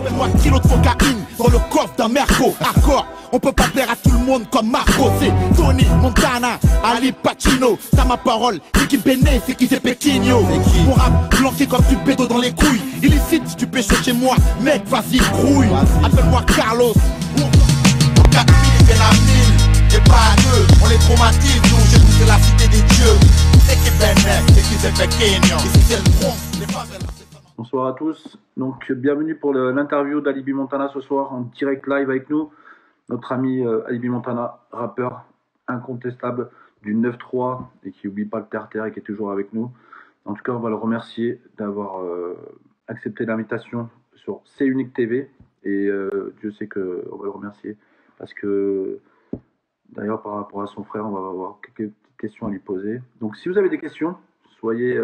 Appelle-moi kilo de cocaïne dans le coffre d'un Merco. Accord, on peut pas plaire à tout le monde comme Marco. C'est Tony Montana, Ali Pacino. T'as ma parole, c'est qui Béné, c'est qui c'est Pequigno. Mon rap planqué comme du bédo dans les couilles. Illicite si tu pêches chez moi, mec, vas-y, grouille. Appelle-moi Carlos. Cocaïne, et pas à deux, on les traumatise, nous, chez nous c'est la cité des dieux. C'est qui Béné, c'est qui c'est Pequigno. Ici c'est le Bronx, les favelas. Bonsoir à tous, donc bienvenue pour l'interview d'Alibi Montana ce soir en direct live avec nous. Notre ami Alibi Montana, rappeur incontestable du 9-3 et qui n'oublie pas le terre-terre et qui est toujours avec nous. En tout cas, on va le remercier d'avoir accepté l'invitation sur C Unique TV et Dieu sait qu'on va le remercier parce que d'ailleurs par rapport à son frère, on va avoir quelques petites questions à lui poser. Donc si vous avez des questions, soyez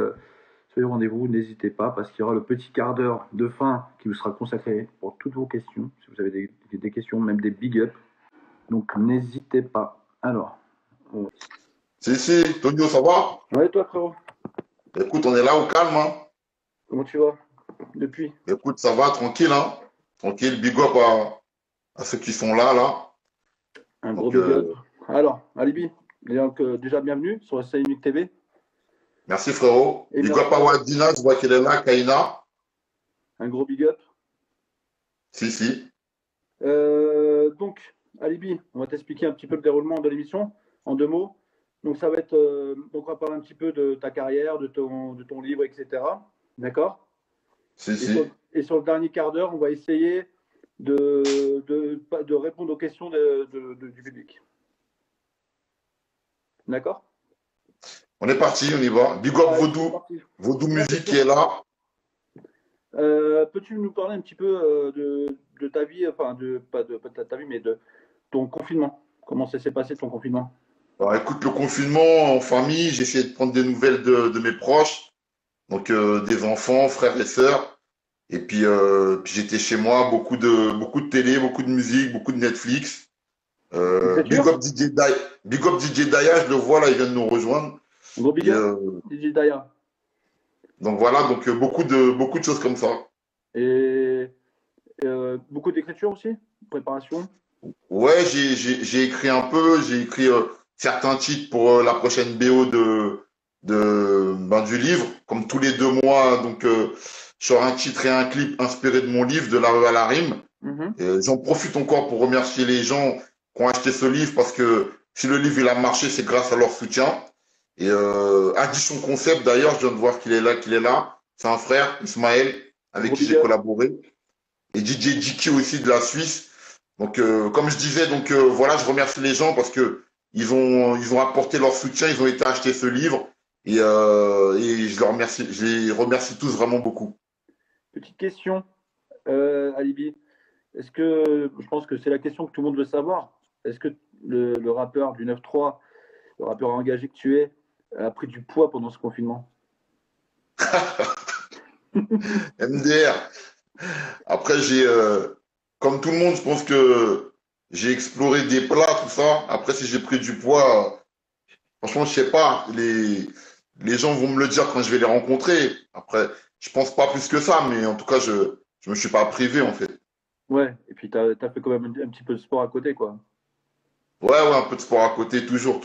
au rendez-vous, n'hésitez pas, parce qu'il y aura le petit quart d'heure de fin qui vous sera consacré pour toutes vos questions. Si vous avez des questions, même des big up. Donc n'hésitez pas. Alors. Si, Tonio, ça va? Ouais, toi, frérot? Écoute, on est là au calme, hein. Comment tu vas? Depuis? Écoute, ça va, tranquille, hein. Tranquille, big up à ceux qui sont là. Un gros big up. Alors, Alibi, déjà bienvenue sur C Unique TV. Merci frérot. Big up à Wadina, je vois qu'elle est là, Kaina. Un gros big up. Si. Donc, Alibi, on va t'expliquer un petit peu le déroulement de l'émission en 2 mots. Donc, ça va être. Donc, on va parler un petit peu de ta carrière, de ton livre, etc. D'accord? Si. Et sur le dernier quart d'heure, on va essayer de répondre aux questions du public. D'accord? On est parti, on y va. Big up Vaudou Musique qui est là. Peux-tu nous parler un petit peu de ta vie, enfin, pas de ta vie, mais de ton confinement? Comment ça s'est passé ton confinement? Alors écoute, le confinement en famille, j'ai essayé de prendre des nouvelles de mes proches, donc des enfants, frères et sœurs. Et puis j'étais chez moi, beaucoup de télé, beaucoup de musique, beaucoup de Netflix. Big up DJ Daya, je le vois là, il vient de nous rejoindre. Gros big up, DJ Daya. Donc voilà, beaucoup de choses comme ça. Et beaucoup d'écriture aussi, préparation. Ouais, j'ai écrit un peu, j'ai écrit certains titres pour la prochaine BO du livre, comme tous les 2 mois. Donc je sors un titre et un clip inspiré de mon livre, de la rue à la rime. J'en profite encore pour remercier les gens qui ont acheté ce livre parce que si le livre il a marché, c'est grâce à leur soutien. Et Addition Concept, d'ailleurs, je viens de voir qu'il est là. C'est un frère, Ismaël, avec qui j'ai collaboré. Et DJ Jiki aussi de la Suisse. Donc, comme je disais, voilà, je remercie les gens parce que ils ont apporté leur soutien, ils ont été acheter ce livre. Et je les remercie tous vraiment beaucoup. Petite question, Alibi. Est-ce que, je pense que c'est la question que tout le monde veut savoir, est-ce que le rappeur du 9-3, le rappeur engagé que tu es, a pris du poids pendant ce confinement? MDR. Après, comme tout le monde, je pense que j'ai exploré des plats, tout ça. Après, si j'ai pris du poids, franchement, je sais pas. Les gens vont me le dire quand je vais les rencontrer. Après, je pense pas plus que ça, mais en tout cas, je me suis pas privé, en fait. Ouais, et puis t'as fait quand même un petit peu de sport à côté, quoi. Ouais, un peu de sport à côté, toujours.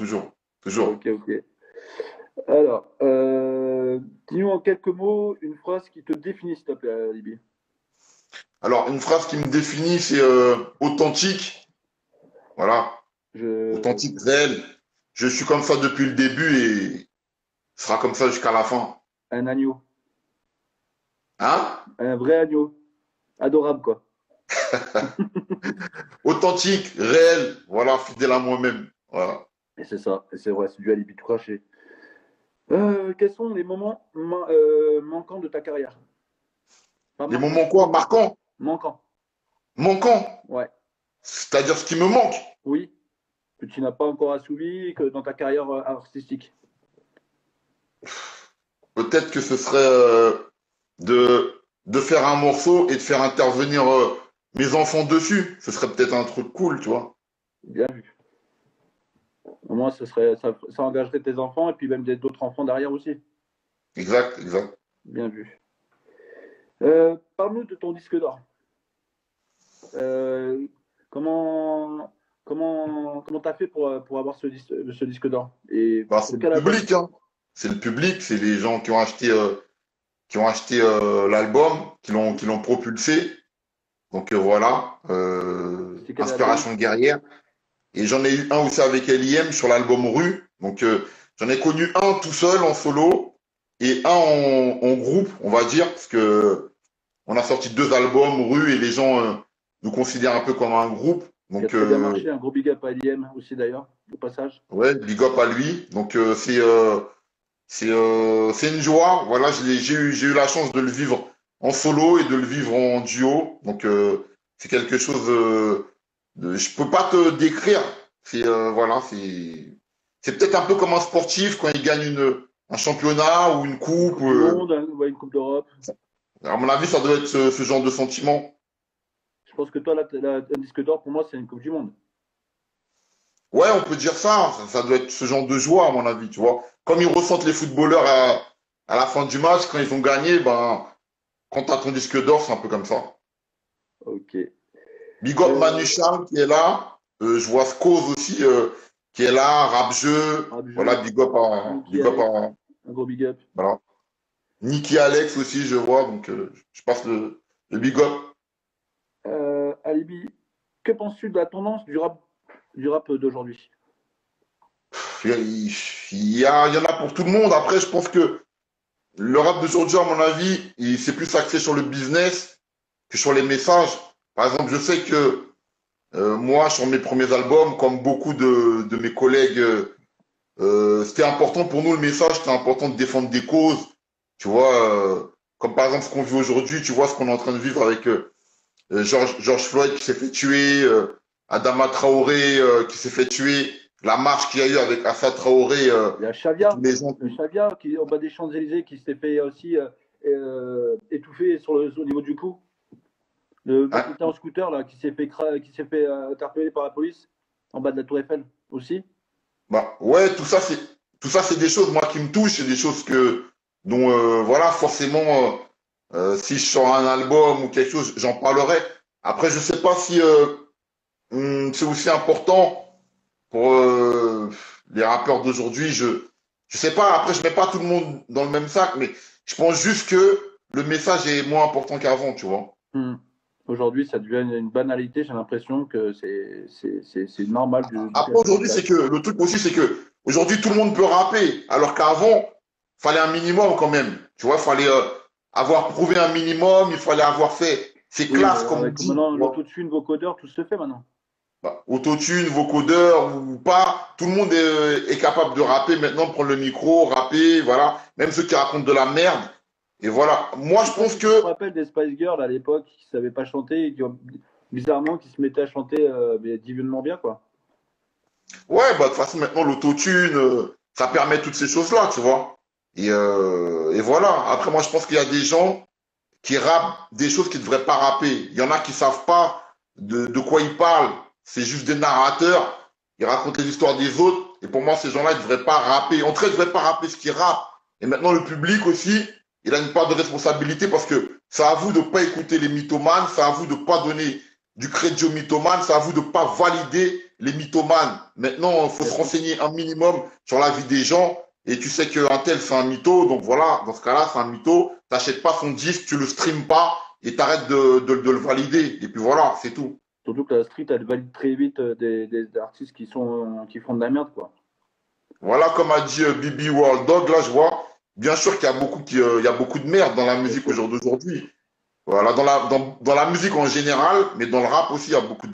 Ok. Alors, dis-nous en quelques mots une phrase qui te définit, s'il te plaît, Alibi. Alors, une phrase qui me définit, c'est authentique. Voilà. Authentique, réel. Je suis comme ça depuis le début et ce sera comme ça jusqu'à la fin. Un agneau. Hein? Un vrai agneau. Adorable, quoi. Authentique, réel. Voilà, fidèle à moi-même. Voilà. Et c'est ça. Et c'est vrai, c'est du Alibi tout craché. Quels sont les moments manquants de ta carrière? Les moments quoi? Marquants? Manquants? Ouais. C'est-à-dire ce qui me manque? Oui. Que tu n'as pas encore assouvi que dans ta carrière artistique. Peut-être que ce serait de faire un morceau et de faire intervenir mes enfants dessus. Ce serait peut-être un truc cool, tu vois. Bien vu. Au moins, ça engagerait tes enfants et puis même d'autres enfants derrière aussi. Exact. Bien vu. Parle-nous de ton disque d'or. Euh, comment t'as fait pour avoir ce disque d'or? Et Bah, pour c'est le quel album? public, hein. C'est le public, c'est les gens qui ont acheté l'album, qui l'ont propulsé. Donc voilà, C'était quel album? Inspiration guerrière. Et j'en ai eu un aussi avec LIM sur l'album Rue. Donc j'en ai connu un tout seul en solo et un en groupe, on va dire, parce que on a sorti 2 albums Rue et les gens nous considèrent un peu comme un groupe. Qui a Donc très bien marché. Un gros big up à LIM aussi d'ailleurs, au passage. ouais, big up à lui. Donc c'est une joie. Voilà, j'ai eu la chance de le vivre en solo et de le vivre en duo. Donc c'est quelque chose je peux pas te décrire. C'est voilà, c'est peut-être un peu comme un sportif quand il gagne un championnat ou une coupe. Coupe du monde, ouais, une coupe d'Europe. À mon avis, ça doit être ce genre de sentiment. Je pense que toi, un disque d'or, pour moi, c'est une coupe du monde. Ouais, on peut dire ça. Ça doit être ce genre de joie, à mon avis, tu vois. Comme ils ressentent les footballeurs à la fin du match, quand ils ont gagné, ben, quand tu as ton disque d'or, c'est un peu comme ça. Ok. Big up Manu Charles qui est là. Je vois Skose aussi qui est là. Rap-jeu. Voilà, big up à. Un gros big up. Voilà. Nicky Alex aussi, je vois. Donc, je passe le big up. Alibi, que penses-tu de la tendance du rap d'aujourd'hui? Il y en a pour tout le monde. Après, je pense que le rap d'aujourd'hui, à mon avis, il s'est plus axé sur le business que sur les messages. Par exemple, je sais que moi, sur mes premiers albums, comme beaucoup de mes collègues, c'était important pour nous le message, c'était important de défendre des causes. Tu vois, comme par exemple ce qu'on vit aujourd'hui, tu vois ce qu'on est en train de vivre avec George Floyd qui s'est fait tuer, Adama Traoré qui s'est fait tuer, la marche qu'il y a eu avec Assa Traoré. Il y a Chavia, qui au bas des Champs-Élysées qui s'est fait aussi étouffer au niveau du cou. Le mec qui était en scooter là, qui s'est fait interpeller par la police en bas de la Tour Eiffel aussi. Bah ouais, tout ça c'est des choses moi qui me touchent, c'est des choses dont voilà forcément si je sors un album ou quelque chose, j'en parlerai. Après, je sais pas si c'est aussi important pour les rappeurs d'aujourd'hui. Je sais pas. Après, je mets pas tout le monde dans le même sac, mais je pense juste que le message est moins important qu'avant, tu vois. Aujourd'hui, ça devient une banalité. J'ai l'impression que c'est normal. Après, aujourd'hui, c'est que le truc aussi, c'est que aujourd'hui, tout le monde peut rapper, alors qu'avant, fallait un minimum quand même. Tu vois, fallait avoir prouvé un minimum, il fallait avoir fait ses classes, comme on dit. Maintenant, l'autotune, vocodeur, tout se fait maintenant. Bah, autotune, vocodeur ou pas, tout le monde est capable de rapper maintenant, prendre le micro, rapper, voilà. Même ceux qui racontent de la merde. Et voilà. Moi, je pense que. Je me rappelle des Spice Girls à l'époque qui ne savaient pas chanter et bizarrement, qui se mettaient à chanter divinement bien, quoi. Ouais, bah, de toute façon, maintenant, l'autotune, ça permet toutes ces choses-là, tu vois. Et voilà. Après, moi, je pense qu'il y a des gens qui rappent des choses qu'ils ne devraient pas rapper. Il y en a qui ne savent pas de quoi ils parlent. C'est juste des narrateurs. Ils racontent les histoires des autres. Et pour moi, ces gens-là, ils ne devraient pas rapper. En tout cas, ils ne devraient pas rapper ce qu'ils rappent. Et maintenant, le public aussi, il a une part de responsabilité parce que c'est à vous de ne pas écouter les mythomanes. C'est à vous de ne pas donner du crédit aux mythomanes. C'est à vous de ne pas valider les mythomanes. Maintenant, il faut se renseigner un minimum sur la vie des gens. Et tu sais qu'un tel, c'est un mytho. Donc voilà, dans ce cas-là, c'est un mytho. Tu n'achètes pas son disque, tu le streames pas et tu arrêtes de le valider. Et puis voilà, c'est tout. Surtout que la street, elle valide très vite des artistes qui font de la merde, quoi. Voilà, comme a dit Bibi World Dog, là, je vois. Bien sûr qu'il y a beaucoup de merde dans la musique d'aujourd'hui. Voilà, dans la musique en général, mais dans le rap aussi, il y a beaucoup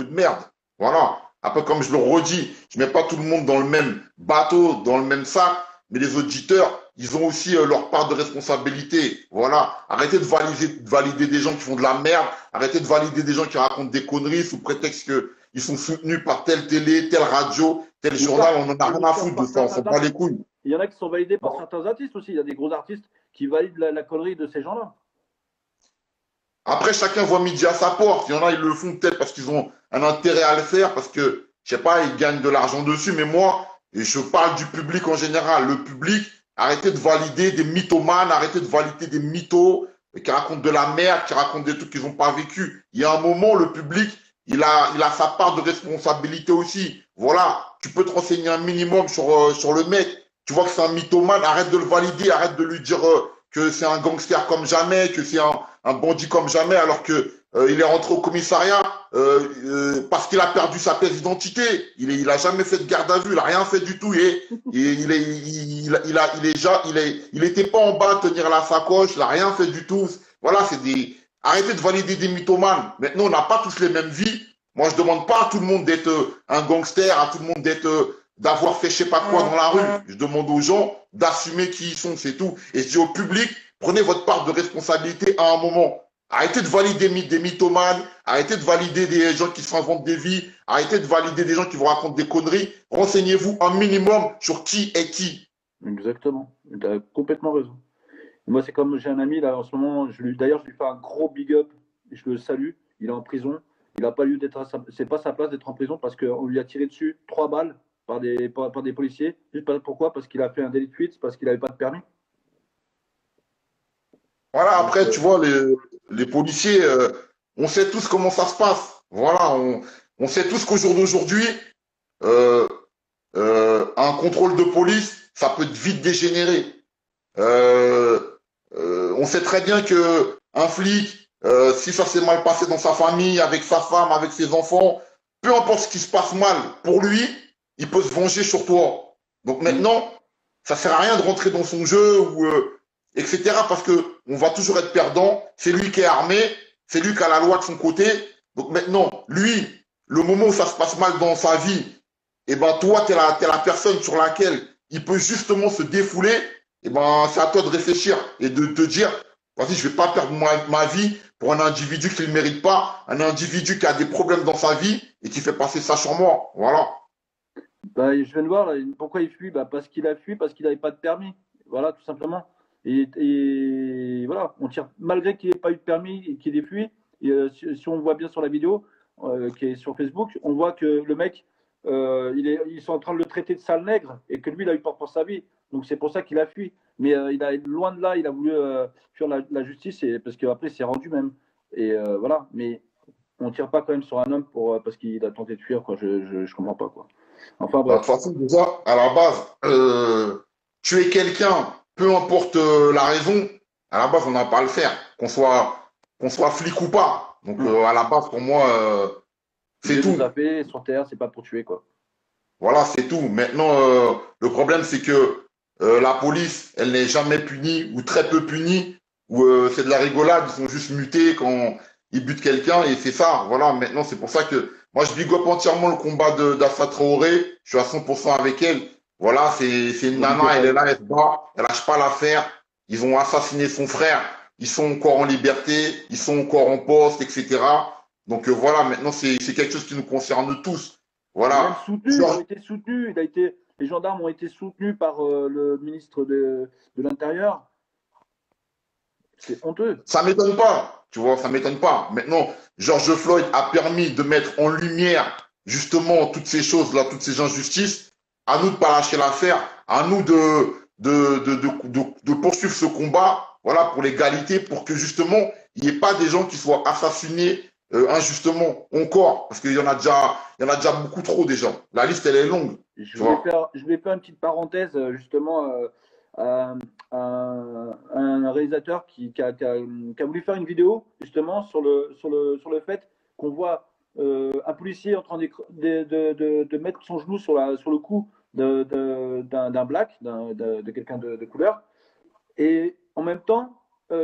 de merde. Voilà. Après, comme je le redis, je mets pas tout le monde dans le même bateau, dans le même sac, mais les auditeurs, ils ont aussi leur part de responsabilité. Voilà. Arrêtez de valider des gens qui font de la merde. Arrêtez de valider des gens qui racontent des conneries sous prétexte qu'ils sont soutenus par telle télé, telle radio, tel journal. On en a rien à foutre de ça. On s'en bat les couilles. Il y en a qui sont validés par certains artistes aussi. Il y a des gros artistes qui valident la connerie de ces gens-là. Après, chacun voit midi à sa porte. Il y en a, ils le font peut-être parce qu'ils ont un intérêt à le faire, parce que, je sais pas, ils gagnent de l'argent dessus. Mais moi, et je parle du public en général. Le public, arrêtez de valider des mythomanes, arrêtez de valider des mythos, qui racontent de la merde, qui racontent des trucs qu'ils n'ont pas vécu. Il y a un moment, le public, il a sa part de responsabilité aussi. Voilà, tu peux te renseigner un minimum sur le mec. Tu vois que c'est un mythomane, arrête de le valider, arrête de lui dire que c'est un gangster comme jamais, que c'est un bandit comme jamais, alors que il est rentré au commissariat parce qu'il a perdu sa pièce d'identité. Il a jamais fait de garde à vue, il a rien fait du tout. Il était pas en bas à tenir la sacoche, il a rien fait du tout. Voilà, arrêtez de valider des mythomanes. Maintenant, on n'a pas tous les mêmes vies. Moi, je demande pas à tout le monde d'être un gangster, à tout le monde d'avoir fait je sais pas quoi dans la rue. Je demande aux gens d'assumer qui ils sont, c'est tout. Et je dis au public, prenez votre part de responsabilité à un moment. Arrêtez de valider des mythomanes, arrêtez de valider des gens qui s'inventent des vies, arrêtez de valider des gens qui vous racontent des conneries. Renseignez-vous un minimum sur qui est qui. Exactement, tu as complètement raison. Moi, c'est comme j'ai un ami là en ce moment, d'ailleurs, je lui fais un gros big up, je le salue, il est en prison. Il n'a pas lieu d'être c'est pas sa place d'être en prison parce qu'on lui a tiré dessus 3 balles par des policiers. Juste pourquoi? Parce qu'il a fait un délit de fuite, parce qu'il n'avait pas de permis. Voilà, après, tu vois, les policiers, on sait tous comment ça se passe. Voilà, on sait tous qu'au jour d'aujourd'hui, un contrôle de police, ça peut vite dégénérer. On sait très bien que un flic, si ça s'est mal passé dans sa famille, avec sa femme, avec ses enfants, peu importe ce qui se passe mal pour lui, il peut se venger sur toi. Donc maintenant, ça sert à rien de rentrer dans son jeu ou etc. parce que on va toujours être perdant. C'est lui qui est armé, c'est lui qui a la loi de son côté. Donc maintenant, lui, le moment où ça se passe mal dans sa vie, et ben toi, t'es la personne sur laquelle il peut justement se défouler. Et ben c'est à toi de réfléchir et de te dire, vas-y, je vais pas perdre ma vie pour un individu qui ne le mérite pas, un individu qui a des problèmes dans sa vie et qui fait passer ça sur moi. Voilà. Bah, je viens de voir là, pourquoi il fuit, parce qu'il a fui, parce qu'il n'avait pas de permis. Voilà, tout simplement. Et voilà, on tire, malgré qu'il n'ait pas eu de permis et qu'il ait fui. Et, si on voit bien sur la vidéo qui est sur Facebook, on voit que le mec, ils sont en train de le traiter de sale nègre et que lui, il a eu peur pour sa vie. Donc c'est pour ça qu'il a fui. Mais loin de là, il a voulu fuir la justice parce qu'après, c'est rendu même. Et voilà, mais on ne tire pas quand même sur un homme parce qu'il a tenté de fuir, quoi. Je comprends pas, quoi. Enfin, bref. De toute façon, déjà, à la base, tuer quelqu'un, peu importe la raison, à la base, on n'a pas à le faire. Qu'on soit flic ou pas. Donc, à la base, pour moi, c'est tout. Fait sur terre, c'est pas pour tuer, quoi. Voilà, c'est tout. Maintenant, le problème, c'est que la police, elle n'est jamais punie ou très peu punie. Ou c'est de la rigolade, ils sont juste mutés quand ils butent quelqu'un et c'est ça. Voilà, maintenant, c'est pour ça que moi, je big up entièrement le combat d'Afsa Traoré. Je suis à 100% avec elle. Voilà, c'est une nana, elle est là, elle se bat, elle lâche pas l'affaire. Ils ont assassiné son frère. Ils sont encore en liberté, ils sont encore en poste, etc. Donc voilà, maintenant, c'est quelque chose qui nous concerne tous. Voilà. Ils ont été soutenus. Les gendarmes ont été soutenus par le ministre de l'Intérieur. C'est honteux. Ça m'étonne pas, tu vois, ça m'étonne pas. Maintenant, George Floyd a permis de mettre en lumière justement toutes ces choses-là, toutes ces injustices. À nous de pas lâcher l'affaire, à nous de poursuivre ce combat, voilà, pour l'égalité, pour que justement il n'y ait pas des gens qui soient assassinés injustement encore, parce qu'il y en a déjà beaucoup trop déjà. La liste elle est longue. Je vais faire une petite parenthèse justement. Un réalisateur qui a voulu faire une vidéo justement sur le fait qu'on voit un policier en train de mettre son genou sur le cou d'un black, de quelqu'un de couleur, et en même temps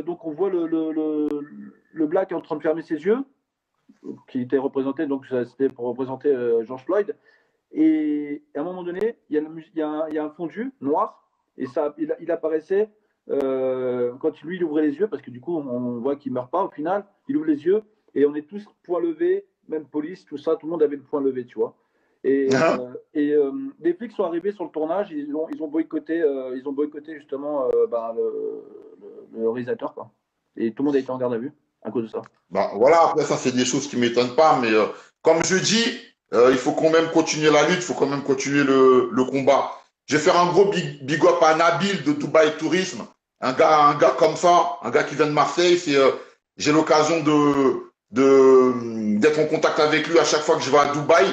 donc on voit le black en train de fermer ses yeux, qui était représenté, donc c'était pour représenter George Floyd, et à un moment donné il y a un fondu noir. Et ça, il apparaissait quand lui il ouvrait les yeux, parce que du coup on voit qu'il ne meurt pas au final, il ouvre les yeux et on est tous point levé, même police, tout ça, tout le monde avait le point levé, tu vois. Et les flics sont arrivés sur le tournage, ils ont boycotté justement le réalisateur, quoi. Et tout le monde a été en garde à vue à cause de ça. Ben, voilà, après ça c'est des choses qui ne m'étonnent pas, mais comme je dis, il faut quand même continuer la lutte, il faut quand même continuer le combat. Je vais faire un gros big up à Nabil de Dubaï Tourisme un gars comme ça, un gars qui vient de Marseille, j'ai l'occasion d'être en contact avec lui à chaque fois que je vais à Dubaï.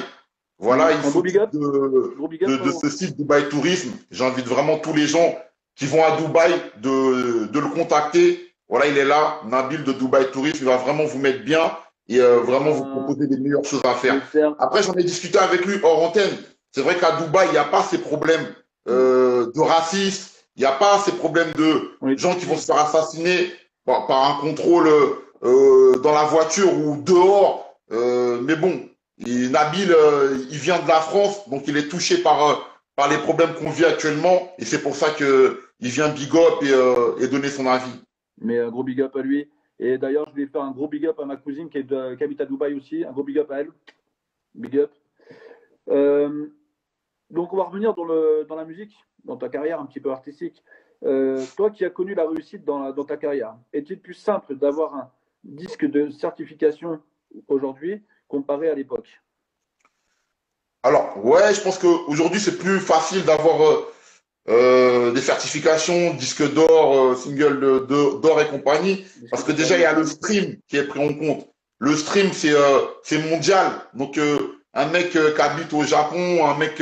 Voilà, il faut de ce site Dubaï Tourisme. J'invite vraiment tous les gens qui vont à Dubaï de le contacter. Voilà, il est là, Nabil de Dubaï Tourisme. Il va vraiment vous mettre bien et vraiment vous proposer les meilleures choses à faire. Après, j'en ai discuté avec lui hors antenne. C'est vrai qu'à Dubaï, il n'y a pas ces problèmes de racisme. Il n'y a pas ces problèmes de gens qui vont se faire assassiner par un contrôle dans la voiture ou dehors. Mais bon, Nabil, il vient de la France, donc il est touché par les problèmes qu'on vit actuellement. Et c'est pour ça qu'il vient big up et donner son avis. Mais un gros big up à lui. Et d'ailleurs, je vais faire un gros big up à ma cousine qui habite à Dubaï aussi. Un gros big up à elle. Big up. Donc, on va revenir dans la musique, dans ta carrière un petit peu artistique. Toi qui as connu la réussite dans ta carrière, est-il plus simple d'avoir un disque de certification aujourd'hui comparé à l'époque? Alors, ouais, je pense qu'aujourd'hui, c'est plus facile d'avoir des certifications, disque d'or, single d'or et compagnie, parce que déjà, il y a le stream qui est pris en compte. Le stream, c'est mondial. Donc, un mec qui habite au Japon, un mec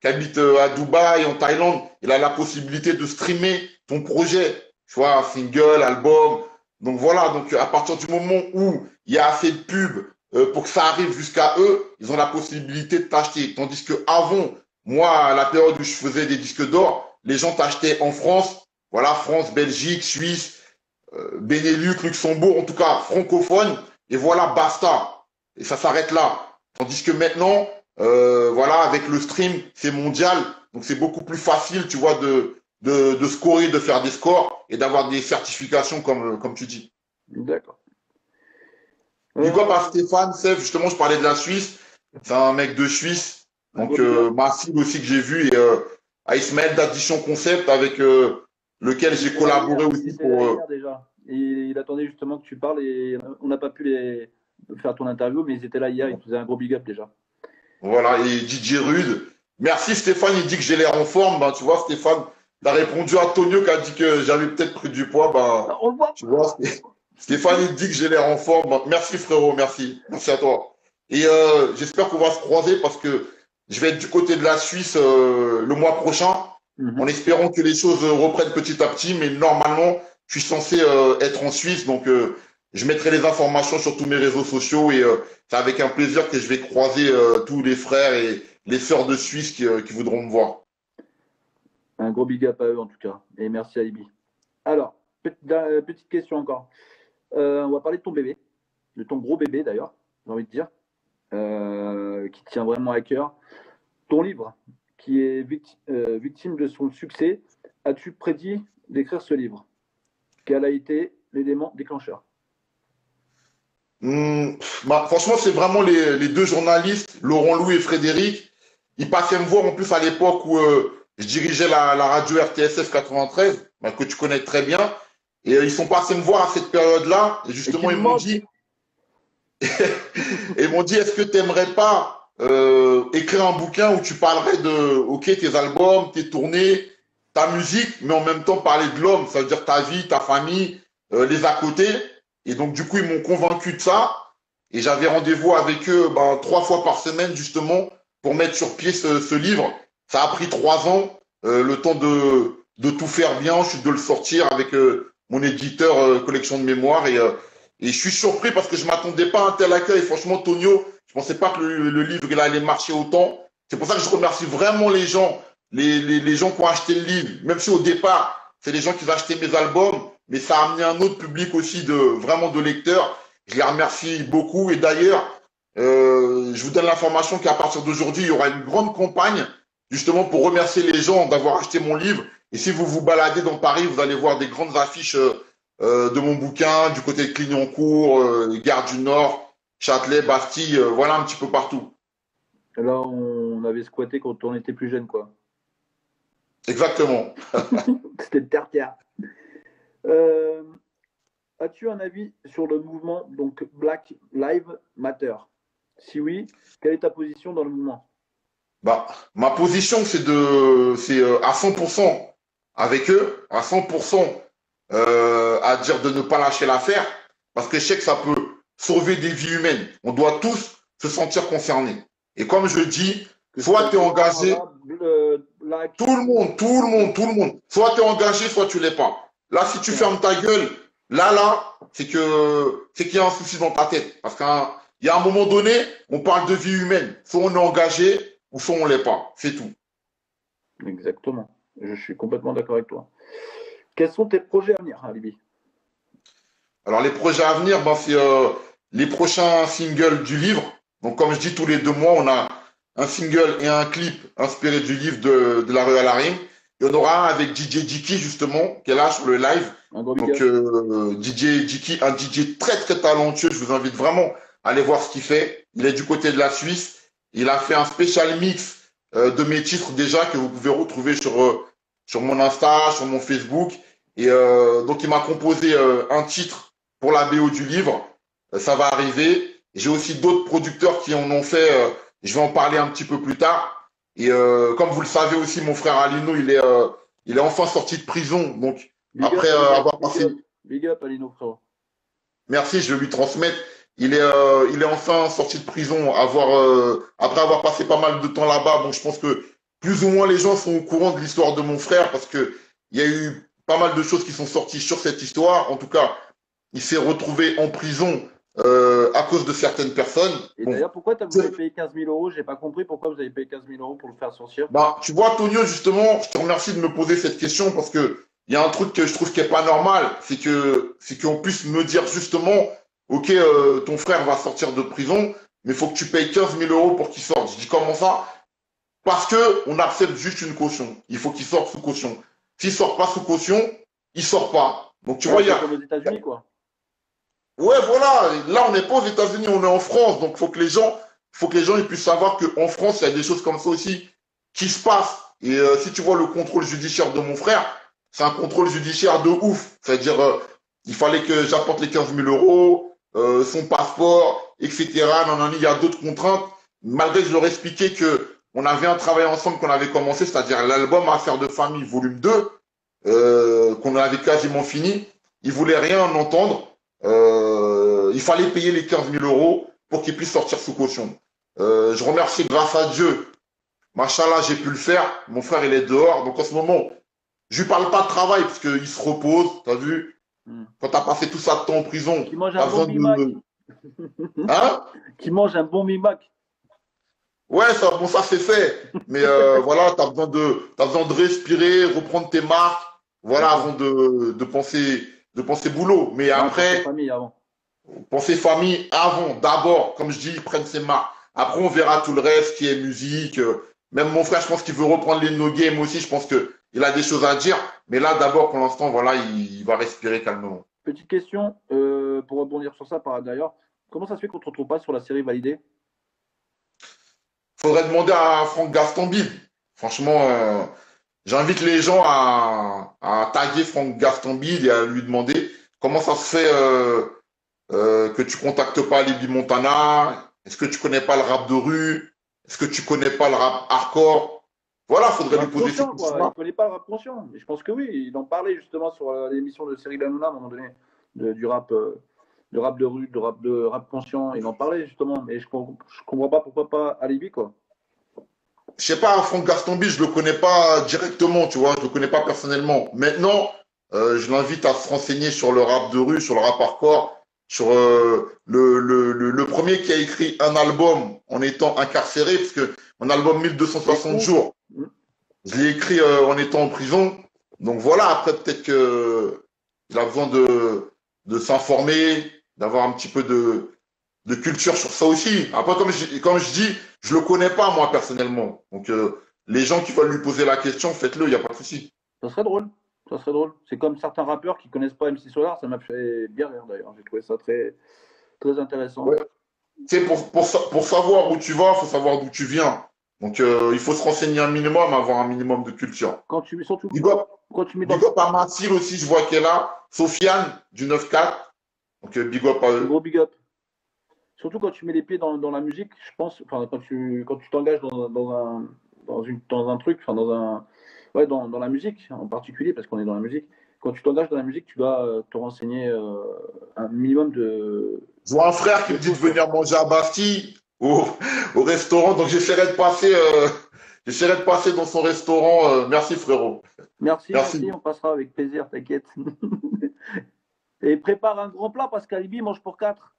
qui habite à Dubaï, en Thaïlande, il a la possibilité de streamer ton projet, tu vois, single, album. Donc voilà, donc à partir du moment où il y a assez de pubs pour que ça arrive jusqu'à eux, ils ont la possibilité de t'acheter. Tandis que avant, moi, à la période où je faisais des disques d'or, les gens t'achetaient en France, voilà, France, Belgique, Suisse, Benelux, Luxembourg, en tout cas francophone, et voilà, basta. Et ça s'arrête là. Tandis que maintenant, voilà, avec le stream, c'est mondial, donc c'est beaucoup plus facile, tu vois, de scorer, de faire des scores et d'avoir des certifications comme tu dis. D'accord. Du coup, par Stéphane, Sef, justement, je parlais de la Suisse. C'est un mec de Suisse. Donc, Massive aussi que j'ai vu et à Ismaël d'Addition Concept avec lequel j'ai collaboré aussi pour. Déjà. Et il attendait justement que tu parles et on n'a pas pu faire ton interview, mais ils étaient là hier, ils faisaient un gros big up déjà. Voilà, et DJ Rude. Merci Stéphane, il dit que j'ai l'air en forme. Ben, tu vois, Stéphane, tu as répondu à Tonio qui a dit que j'avais peut-être pris du poids. Ben, on le voit. Tu vois, Stéphane, il dit que j'ai l'air en forme. Ben, merci frérot, merci. Merci à toi. Et j'espère qu'on va se croiser parce que je vais être du côté de la Suisse le mois prochain, en espérant que les choses reprennent petit à petit. Mais normalement, je suis censé être en Suisse, donc je mettrai les informations sur tous mes réseaux sociaux et c'est avec un plaisir que je vais croiser tous les frères et les sœurs de Suisse qui voudront me voir. Un gros big up à eux en tout cas. Et merci Alibi. Alors, petite question encore. On va parler de ton bébé, de ton gros bébé d'ailleurs, j'ai envie de dire, qui tient vraiment à cœur. Ton livre, qui est victime de son succès, as-tu prédit d'écrire ce livre? Quel a été l'élément déclencheur? Franchement, c'est vraiment les deux journalistes, Laurent Louis et Frédéric. Ils passaient me voir en plus à l'époque où je dirigeais la radio RTSF 93, que tu connais très bien. Et ils sont passés me voir à cette période-là. Et justement, ils m'ont dit, est-ce que tu n'aimerais pas écrire un bouquin où tu parlerais de tes albums, tes tournées, ta musique, mais en même temps parler de l'homme, ça veut dire ta vie, ta famille, les à côté. Et donc, du coup, ils m'ont convaincu de ça. Et j'avais rendez-vous avec eux 3 fois par semaine, justement, pour mettre sur pied ce livre. Ça a pris 3 ans, le temps de tout faire bien, de le sortir avec mon éditeur Collection de Mémoire. Et je suis surpris parce que je ne m'attendais pas à un tel accueil. Franchement, Tonio, je ne pensais pas que le livre il allait marcher autant. C'est pour ça que je remercie vraiment les gens, les gens qui ont acheté le livre. Même si au départ, c'est les gens qui ont acheté mes albums. Mais ça a amené un autre public aussi vraiment de lecteurs. Je les remercie beaucoup. Et d'ailleurs, je vous donne l'information qu'à partir d'aujourd'hui, il y aura une grande campagne justement pour remercier les gens d'avoir acheté mon livre. Et si vous vous baladez dans Paris, vous allez voir des grandes affiches de mon bouquin du côté de Clignancourt, Gare du Nord, Châtelet, Bastille, voilà un petit peu partout. Là, on avait squatté quand on était plus jeune, quoi. Exactement. C'était de terre-terre. As-tu un avis sur le mouvement donc Black Lives Matter? Si oui, quelle est ta position dans le mouvement? Ma position, c'est à 100% avec eux, à 100%. à dire de ne pas lâcher l'affaire, parce que je sais que ça peut sauver des vies humaines. On doit tous se sentir concernés. Et comme je dis, soit tu es engagé, tout le monde. Soit tu es engagé, soit tu l'es pas. Là, si tu fermes ta gueule, là, c'est qu'il y a un souci dans ta tête. Parce qu'il y a un moment donné, on parle de vie humaine. Soit on est engagé, ou soit on l'est pas. C'est tout. Exactement. Je suis complètement d'accord avec toi. Quels sont tes projets à venir, Alibi? Alors, les projets à venir, ben, c'est les prochains singles du livre. Donc, comme je dis, tous les 2 mois, on a un single et un clip inspiré du livre de la rue à la rime. Il y en aura un avec DJ Jiki, justement, qui est là sur le live. Donc, DJ Jiki, un DJ très, très talentueux. Je vous invite vraiment à aller voir ce qu'il fait. Il est du côté de la Suisse. Il a fait un spécial mix de mes titres déjà que vous pouvez retrouver sur mon Insta, sur mon Facebook. Et donc, il m'a composé un titre pour la BO du livre. Ça va arriver. J'ai aussi d'autres producteurs qui en ont fait. Je vais en parler un petit peu plus tard. Et comme vous le savez aussi, mon frère Alino, il est enfin sorti de prison. Donc, après avoir passé... Big up, Alino, frère. Merci, je vais lui transmettre. Il est enfin sorti de prison après avoir passé pas mal de temps là-bas. Donc, je pense que plus ou moins les gens sont au courant de l'histoire de mon frère parce que il y a eu pas mal de choses qui sont sorties sur cette histoire. En tout cas, il s'est retrouvé en prison à cause de certaines personnes. Et d'ailleurs, pourquoi vous avez payé 15 000 euros? J'ai pas compris pourquoi vous avez payé 15 000 euros pour le faire sortir. Bah, tu vois, Tonio, justement, je te remercie de me poser cette question parce que il y a un truc que je trouve qui est pas normal, c'est qu'on puisse me dire justement, ok, ton frère va sortir de prison, mais il faut que tu payes 15 000 euros pour qu'il sorte. Je dis comment ça? Parce que on accepte juste une caution. Il faut qu'il sorte sous caution. S'il sort pas sous caution, il sort pas. Donc tu vois, il y a comme aux États-Unis, quoi. Ouais, voilà. Là, on n'est pas aux États-Unis, on est en France. Donc, faut que les gens ils puissent savoir qu'en France, il y a des choses comme ça aussi qui se passent. Et si tu vois le contrôle judiciaire de mon frère, c'est un contrôle judiciaire de ouf. C'est-à-dire, il fallait que j'apporte les 15 000 euros, son passeport, etc. Non, non, il y a d'autres contraintes. Malgré que je leur expliquais que on avait un travail ensemble qu'on avait commencé, c'est-à-dire l'album Affaires de famille, volume 2, qu'on avait quasiment fini. Ils voulaient rien en entendre. Il fallait payer les 15 000 euros pour qu'il puisse sortir sous caution. Je remercie grâce à Dieu. Machallah, j'ai pu le faire. Mon frère, il est dehors. Donc en ce moment, je lui parle pas de travail parce qu'il se repose. T'as vu? Quand t'as passé tout ça de temps en prison, qui mange un bon mimac. Hein? Qui mange un bon mimac. Ouais, ça c'est fait. Mais voilà, t'as besoin de respirer, reprendre tes marques. Voilà, avant de penser boulot. Mais après, penser famille avant. D'abord, comme je dis, prennent ses marques. Après, on verra tout le reste qui est musique. Même mon frère, je pense qu'il veut reprendre les no games aussi. Je pense qu'il a des choses à dire. Mais là, d'abord, pour l'instant, voilà, il va respirer calmement. Petite question, pour rebondir sur ça par d'ailleurs. Comment ça se fait qu'on ne te retrouve pas sur la série validée? Faudrait demander à Franck Gastambide. Franchement, j'invite les gens à taguer Franck Gastambide et à lui demander comment ça se fait que tu contactes pas Libby Montana. Est-ce que tu connais pas le rap de rue? Est-ce que tu connais pas le rap hardcore? Voilà, faudrait lui poser ces questions. Il ne connaît pas le rap conscient. Mais je pense que oui, il en parlait justement sur l'émission de Cyril Hanouna à un moment donné, du rap, de rap de rue, de rap conscient. Il en parlait justement, mais je comprends pas pourquoi pas Alibi, quoi. Je sais pas, Franck Gastambide, je le connais pas directement, tu vois, je le connais pas personnellement. Maintenant, je l'invite à se renseigner sur le rap de rue, sur le rap hardcore, sur le premier qui a écrit un album en étant incarcéré, parce que mon album 1260 jours, je l'ai écrit en étant en prison. Donc voilà, après peut-être que il a besoin de s'informer, d'avoir un petit peu de culture sur ça aussi. Après, comme je dis, je le connais pas moi personnellement. Donc les gens qui veulent lui poser la question, faites-le, il n'y a pas de souci. Ça serait drôle. Ça serait drôle. C'est comme certains rappeurs qui connaissent pas MC Solar, ça m'a fait bien rire d'ailleurs. J'ai trouvé ça très, très intéressant. Ouais. Tu sais, pour savoir où tu vas, il faut savoir d'où tu viens. Donc il faut se renseigner un minimum, avoir un minimum de culture. Quand tu mets surtout. Quand tu mets dans. Big up à Mathilde aussi, je vois qu'elle est là. Sofiane du 9-4. Donc big up à eux. Gros big up. Surtout quand tu mets les pieds dans la musique, je pense, enfin quand tu t'engages dans un truc, enfin dans la musique en particulier, parce qu'on est dans la musique, quand tu t'engages dans la musique, tu dois te renseigner un minimum de. Je vois un frère qui me dit de venir manger à Bastille au restaurant, donc j'essaierai de passer dans son restaurant. Merci frérot. Merci, on passera avec plaisir, t'inquiète. Et prépare un grand plat parce qu'Alibi mange pour 4.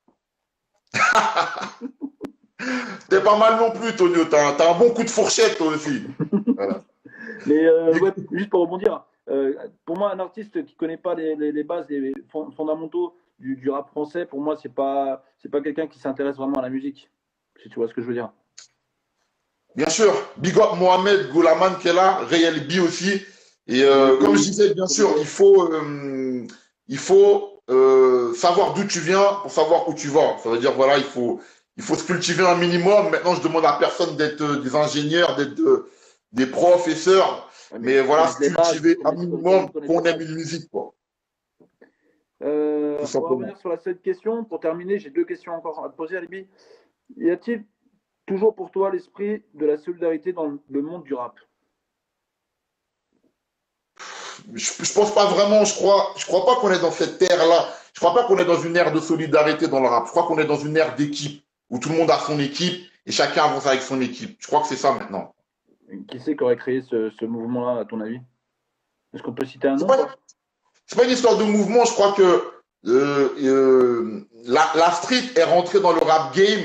T'es pas mal non plus, Tonio. T'as un bon coup de fourchette, toi aussi. Voilà. Mais ouais, juste pour rebondir, pour moi, un artiste qui connaît pas les bases, les fondamentaux du rap français, pour moi, c'est pas quelqu'un qui s'intéresse vraiment à la musique. Si tu vois ce que je veux dire. Bien sûr. Big up Mohamed Goulaman qui est là, Réel B aussi. Et comme je disais, bien sûr, il faut savoir d'où tu viens pour savoir où tu vas. Ça veut dire, voilà, il faut se cultiver un minimum. Maintenant, je demande à personne d'être des ingénieurs, d'être des professeurs. Mais voilà, se cultiver un minimum qu'on aime une musique, quoi. On va revenir sur la 7 question. Pour terminer, j'ai 2 questions encore à te poser, Alibi. Y a-t-il toujours pour toi l'esprit de la solidarité dans le monde du rap? Je pense pas vraiment. Je crois pas qu'on est dans cette ère-là. Je crois pas qu'on est dans une ère de solidarité dans le rap. Je crois qu'on est dans une ère d'équipe où tout le monde a son équipe et chacun avance avec son équipe. Je crois que c'est ça maintenant. Qui c'est qui aurait créé ce mouvement-là, à ton avis? Est-ce qu'on peut citer un nom? C'est pas une histoire de mouvement. Je crois que la street est rentrée dans le rap game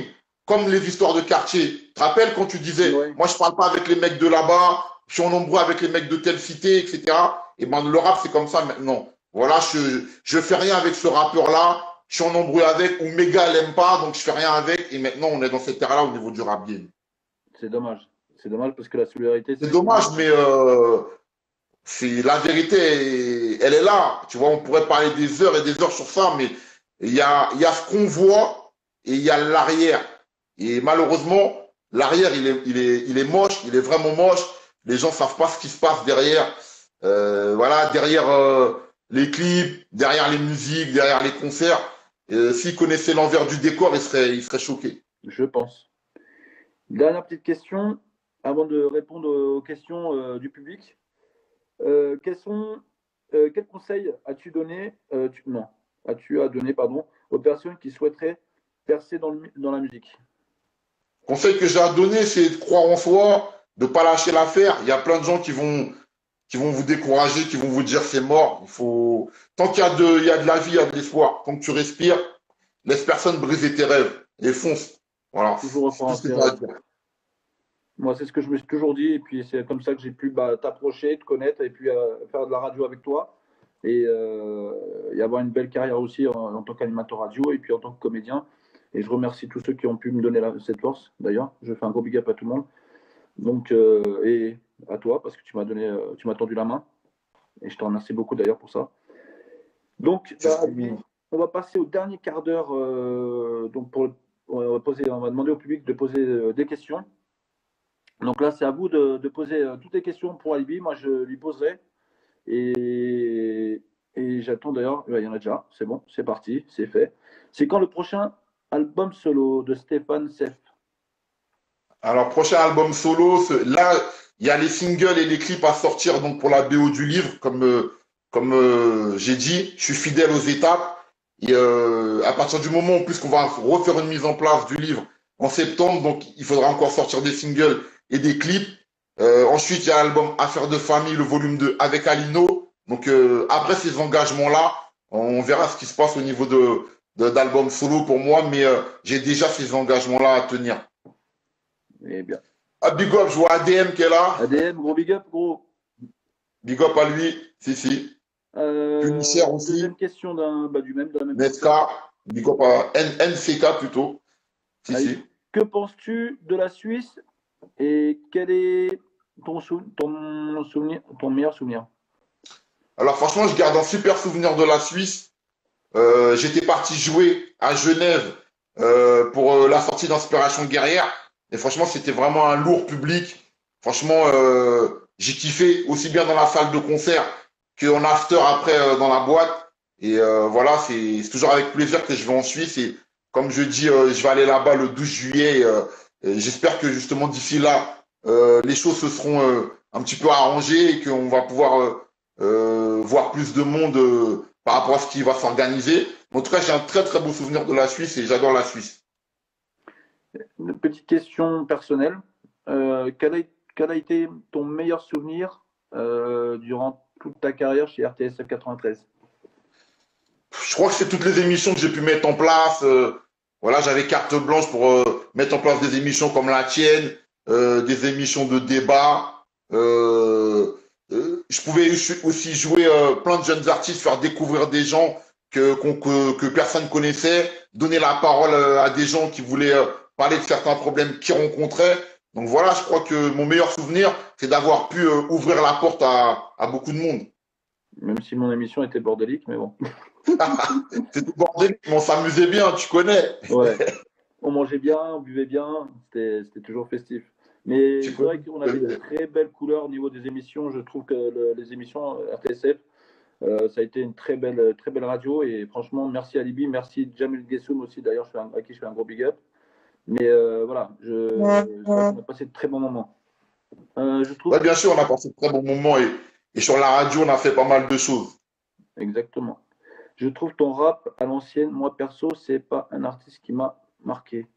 comme les histoires de quartier. Tu te rappelles quand tu disais, ouais, moi je parle pas avec les mecs de là-bas, je suis en nombreux avec les mecs de telle cité, etc. Et ben le rap c'est comme ça maintenant. Voilà, je fais rien avec ce rappeur-là, je suis en nombreux avec, ou méga l'aime pas, donc je fais rien avec. Et maintenant on est dans cette ère-là au niveau du rap game. C'est dommage. C'est dommage parce que la solidarité. C'est dommage, mais c'est la vérité, elle est là. Tu vois, on pourrait parler des heures et des heures sur ça, mais il y a ce qu'on voit et il y a l'arrière. Et malheureusement, l'arrière, il est moche, il est vraiment moche. Les gens savent pas ce qui se passe derrière. Voilà, derrière les clips, derrière les musiques, derrière les concerts. S'ils connaissaient l'envers du décor, ils seraient choqués. Je pense. Dernière petite question, avant de répondre aux questions du public. Quels conseils as-tu donné aux personnes qui souhaiteraient percer dans la musique? Conseil que j'ai à donner, c'est de croire en soi, de ne pas lâcher l'affaire. Il y a plein de gens qui vont vous décourager, qui vont vous dire c'est mort. Tant qu'il y a de la vie, il y a de l'espoir. Tant que tu respires, laisse personne briser tes rêves et fonce. Voilà. Toujours moi, c'est ce que je me suis toujours dit, et puis c'est comme ça que j'ai pu t'approcher, te connaître, et puis faire de la radio avec toi, et avoir une belle carrière aussi en tant qu'animateur radio, et puis en tant que comédien. Et je remercie tous ceux qui ont pu me donner cette force, d'ailleurs. Je fais un gros big up à tout le monde. Donc, et à toi, parce que tu m'as tendu la main, et je te remercie beaucoup d'ailleurs pour ça. Donc, on va passer au dernier quart d'heure, donc on va demander au public de poser des questions. Donc là, c'est à vous de poser toutes les questions pour Alibi. Moi, je lui poserai. Et j'attends d'ailleurs. Il y en a déjà. C'est bon, c'est parti, c'est fait. C'est quand le prochain album solo de Stéphane Seff? Alors, prochain album solo, là, il y a les singles et les clips à sortir donc pour la BO du livre. Comme j'ai dit, je suis fidèle aux étapes. Et à partir du moment en plus qu'on va refaire une mise en place du livre en septembre, donc il faudra encore sortir des singles et des clips. Ensuite, il y a l'album Affaires de famille, le volume 2 avec Alino. Donc après ces engagements-là, on verra ce qui se passe au niveau d'album solo pour moi, mais j'ai déjà ces engagements-là à tenir. Eh bien. Ah, big up, je vois ADM qui est là. ADM, gros big up, gros. Big up à lui, si. Punichère aussi. Deuxième question de la même Neska, big up à NCK plutôt. Si. Que penses-tu de la Suisse et quel est ton meilleur souvenir? Alors franchement, je garde un super souvenir de la Suisse. J'étais parti jouer à Genève pour la sortie d'Inspiration Guerrière. Et franchement, c'était vraiment un lourd public. Franchement, j'ai kiffé aussi bien dans la salle de concert qu'en after après dans la boîte. Et voilà, c'est toujours avec plaisir que je vais en Suisse. Et comme je dis, je vais aller là-bas le 12 juillet. J'espère que justement d'ici là, les choses se seront un petit peu arrangées et qu'on va pouvoir voir plus de monde par rapport à ce qui va s'organiser. En tout cas, j'ai un très très beau souvenir de la Suisse et j'adore la Suisse. Une petite question personnelle. Quel a été ton meilleur souvenir durant toute ta carrière chez RTSF 93? Je crois que c'est toutes les émissions que j'ai pu mettre en place. Voilà, j'avais carte blanche pour mettre en place des émissions comme la tienne, des émissions de débat. Je pouvais aussi jouer plein de jeunes artistes, faire découvrir des gens que personne connaissait, donner la parole à des gens qui voulaient parler de certains problèmes qu'ils rencontraient. Donc voilà, je crois que mon meilleur souvenir, c'est d'avoir pu ouvrir la porte à beaucoup de monde. Même si mon émission était bordélique, mais bon. C'était bordélique, mais on s'amusait bien, tu connais. Ouais. On mangeait bien, on buvait bien, c'était toujours festif. Mais c'est vrai qu'on avait de très belles couleurs au niveau des émissions. Je trouve que les émissions RTSF, ça a été une très belle radio. Et franchement, merci Alibi, merci Jamil Gessoum aussi, d'ailleurs, à qui je fais un gros big up. Mais voilà, je crois qu'on a passé de très bons moments. Ouais, bien sûr, on a passé de très bons moments et sur la radio, on a fait pas mal de choses. Exactement. Je trouve ton rap à l'ancienne, moi perso, c'est pas un artiste qui m'a marqué.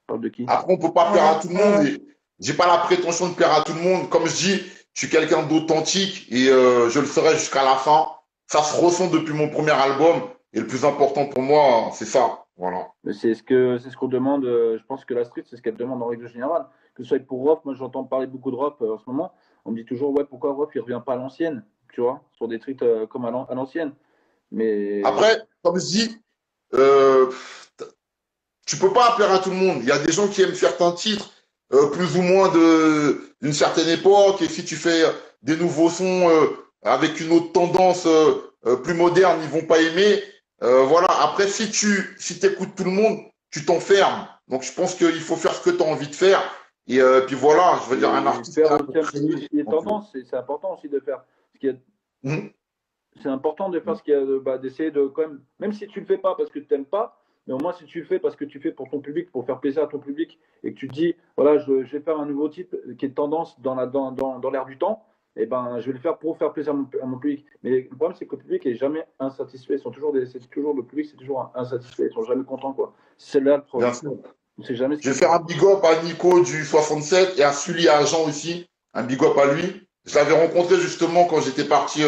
Parle de qui? Après, on peut pas plaire à tout le monde. J'ai pas la prétention de plaire à tout le monde. Comme je dis, je suis quelqu'un d'authentique et je le serai jusqu'à la fin. Ça se ressent depuis mon premier album et le plus important pour moi, c'est ça. Voilà. C'est ce qu'on demande. Je pense que la street, c'est ce qu'elle demande en règle générale. Que ce soit pour Rof, moi j'entends parler beaucoup de Rof en ce moment. On me dit toujours, ouais, pourquoi Rof il revient pas à l'ancienne, tu vois, sur des trucs comme à l'ancienne. Mais après, comme je dis, tu peux pas plaire à tout le monde. Il y a des gens qui aiment certains titres, plus ou moins d'une certaine époque. Et si tu fais des nouveaux sons avec une autre tendance plus moderne, ils vont pas aimer. Voilà. Après, si t'écoutes tout le monde, tu t'enfermes. Donc, je pense qu'il faut faire ce que tu as envie de faire. Et puis voilà, je veux dire, un artiste. Les tendances, c'est important aussi de faire. C'est important de faire ce qu'il y a, d'essayer de quand même si tu le fais pas parce que tu n'aimes pas, mais au moins si tu le fais parce que tu fais pour ton public, pour faire plaisir à ton public, et que tu te dis, voilà, je vais faire un nouveau titre qui est tendance dans l'air du temps, et ben je vais le faire pour faire plaisir à mon public. Mais le problème, c'est que le public est jamais insatisfait. Le public, c'est toujours insatisfait. Ils sont jamais contents, quoi. C'est là le problème. Jamais je vais faire un big up à Nico du 67 et à Sully à Jean aussi. Un big up à lui. Je l'avais rencontré justement quand j'étais parti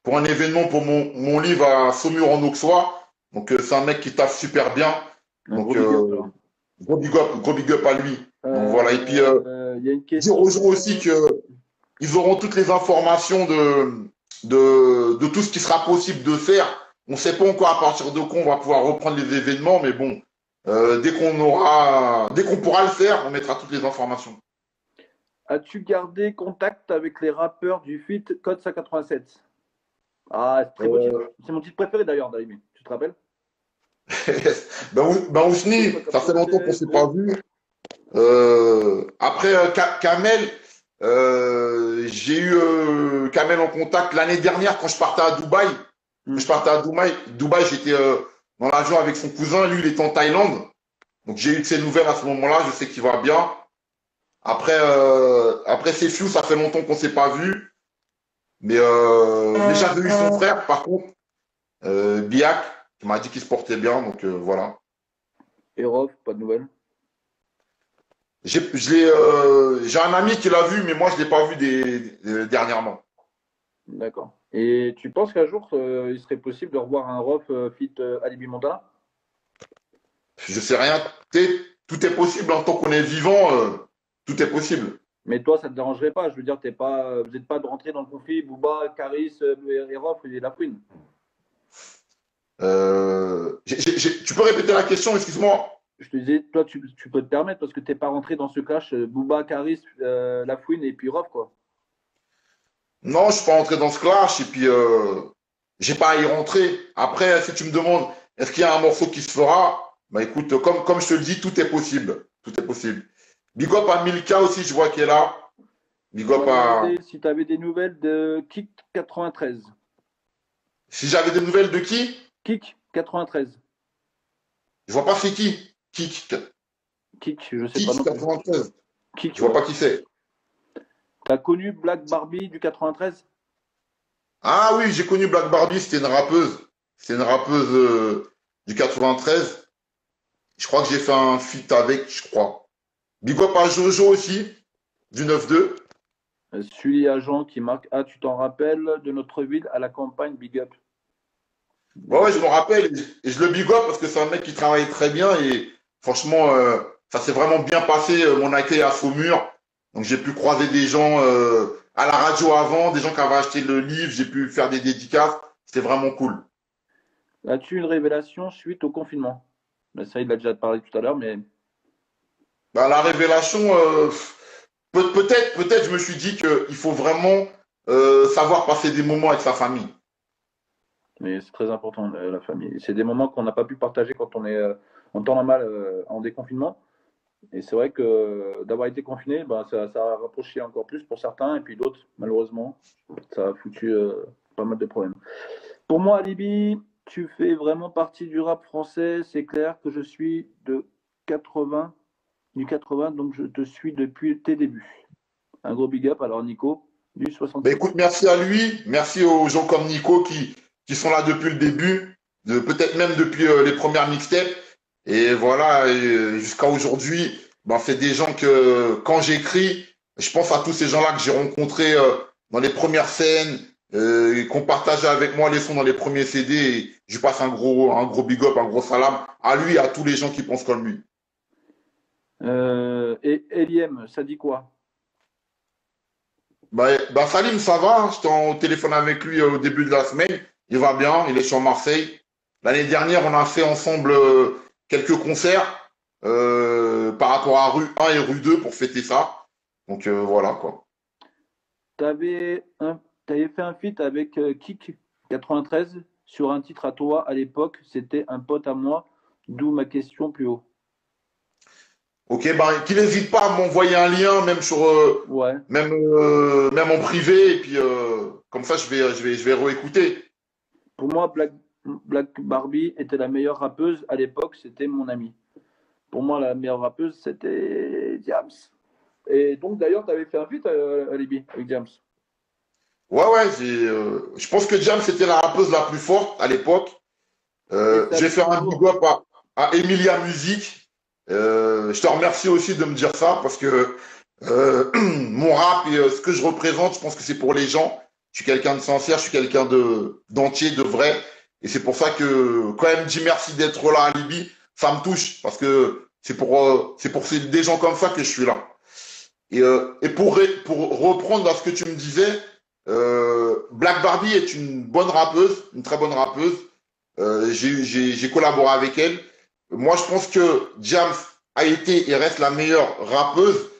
pour un événement pour mon livre à Saumur en Auxois. Donc c'est un mec qui taffe super bien. Donc gros big up à lui. Donc voilà. Et puis dire aux gens aussi que ils auront toutes les informations de tout ce qui sera possible de faire. On ne sait pas encore à partir de quand on va pouvoir reprendre les événements, mais bon, dès qu'on pourra le faire, on mettra toutes les informations. As-tu gardé contact avec les rappeurs du feat Code 187? Ah, c'est très beau titre. C'est mon titre préféré d'ailleurs, Daïmi. Tu te rappelles? Ben Ousni, ça fait longtemps qu'on ne s'est pas vu. Après Kamel, j'ai eu Kamel en contact l'année dernière quand je partais à Dubaï. Dubaï, j'étais dans l'avion avec son cousin. Lui, il était en Thaïlande. Donc j'ai eu de ses nouvelles à ce moment-là. Je sais qu'il va bien. Après c'est Fiu, ça fait longtemps qu'on ne s'est pas vu. Mais j'avais eu son frère, par contre, Biak, qui m'a dit qu'il se portait bien, donc voilà. Et Rof, pas de nouvelles? J'ai un ami qui l'a vu, mais moi, je ne l'ai pas vu dernièrement. D'accord. Et tu penses qu'un jour, il serait possible de revoir un Rof fit Alibi Montana? Je sais rien. Tout est possible en tant qu'on est vivant. Tout est possible. Mais toi, ça ne te dérangerait pas? Je veux dire, vous n'êtes pas de rentrer dans le conflit, Booba, Caris, et Rof et La Fouine. Tu peux répéter la question, excuse-moi? Je te disais, toi, tu peux te permettre parce que tu n'es pas rentré dans ce clash Booba, Caris, La Fouine et puis Rof, quoi. Non, je ne suis pas rentré dans ce clash et puis j'ai pas à y rentrer. Après, si tu me demandes, est-ce qu'il y a un morceau qui se fera? Bah écoute, comme je te le dis, tout est possible. Tout est possible. Big up à Milka aussi, je vois qu'elle est là. Big up à... Si tu avais des nouvelles de Kik 93. Si j'avais des nouvelles de qui? Kik 93. Je vois pas c'est qui. Kik, je sais pas. 93. Kik, je vois pas qui c'est. T'as connu Black Barbie du 93? Ah oui, j'ai connu Black Barbie, c'était une rappeuse. C'est une rappeuse du 93. Je crois que j'ai fait un feat avec, je crois. Big up à Jojo aussi, du 9-2. Sully Agent qui marque « Ah, tu t'en rappelles de notre ville à la campagne, big up ». Ouais, je me rappelle et je le big up parce que c'est un mec qui travaille très bien et franchement, ça s'est vraiment bien passé mon accueil à Saumur. Donc j'ai pu croiser des gens à la radio avant, des gens qui avaient acheté le livre, j'ai pu faire des dédicaces. C'était vraiment cool. As-tu une révélation suite au confinement? Ça, il l'a déjà parlé tout à l'heure, mais Bah, la révélation, peut-être, je me suis dit qu'il faut vraiment savoir passer des moments avec sa famille. c'est très important, la famille. C'est des moments qu'on n'a pas pu partager quand on est en temps normal en déconfinement. Et c'est vrai que d'avoir été confiné, ça a rapproché encore plus pour certains, et puis d'autres, malheureusement, ça a foutu pas mal de problèmes. Pour moi, Alibi, tu fais vraiment partie du rap français. C'est clair que je suis du 80, donc je te suis depuis tes débuts. Un gros big up, alors Nico, du 60. Bah, écoute, merci à lui, merci aux gens comme Nico qui sont là depuis le début, peut-être même depuis les premières mixtapes. Et voilà, jusqu'à aujourd'hui, c'est des gens que quand j'écris, je pense à tous ces gens-là que j'ai rencontrés dans les premières scènes, qu'on partageait avec moi les sons dans les premiers CD. Et je lui passe un gros big up, un gros salam à lui et à tous les gens qui pensent comme lui. Et Eliem, ça dit quoi? Salim, ça va. J'étais au téléphone avec lui au début de la semaine. Il va bien, il est sur Marseille. L'année dernière, on a fait ensemble quelques concerts par rapport à rue 1 et rue 2 pour fêter ça. Donc voilà quoi. T'avais fait un feat avec Kik 93 sur un titre à toi à l'époque, c'était un pote à moi, d'où ma question plus haut. Ok, qu'il n'hésite pas à m'envoyer un lien, même sur ouais. même en privé, et puis comme ça je vais réécouter. Pour moi, Black Barbie était la meilleure rappeuse à l'époque, c'était mon ami. Pour moi, la meilleure rappeuse, c'était Diams. Et donc d'ailleurs, tu avais fait un feat à Libye avec Diams. Ouais, je pense que Diams était la rappeuse la plus forte à l'époque. J'ai fait un big up à Emilia Music. Je te remercie aussi de me dire ça parce que mon rap et ce que je représente, je pense que c'est pour les gens. Je suis quelqu'un de sincère, je suis quelqu'un d'entier, de vrai. Et c'est pour ça que quand elle me dit merci d'être là à Libye, ça me touche parce que c'est pour des gens comme ça que je suis là. Et pour reprendre à ce que tu me disais, Black Barbie est une bonne rappeuse, une très bonne rappeuse. J'ai collaboré avec elle. Moi, je pense que Diams a été et reste la meilleure rappeuse.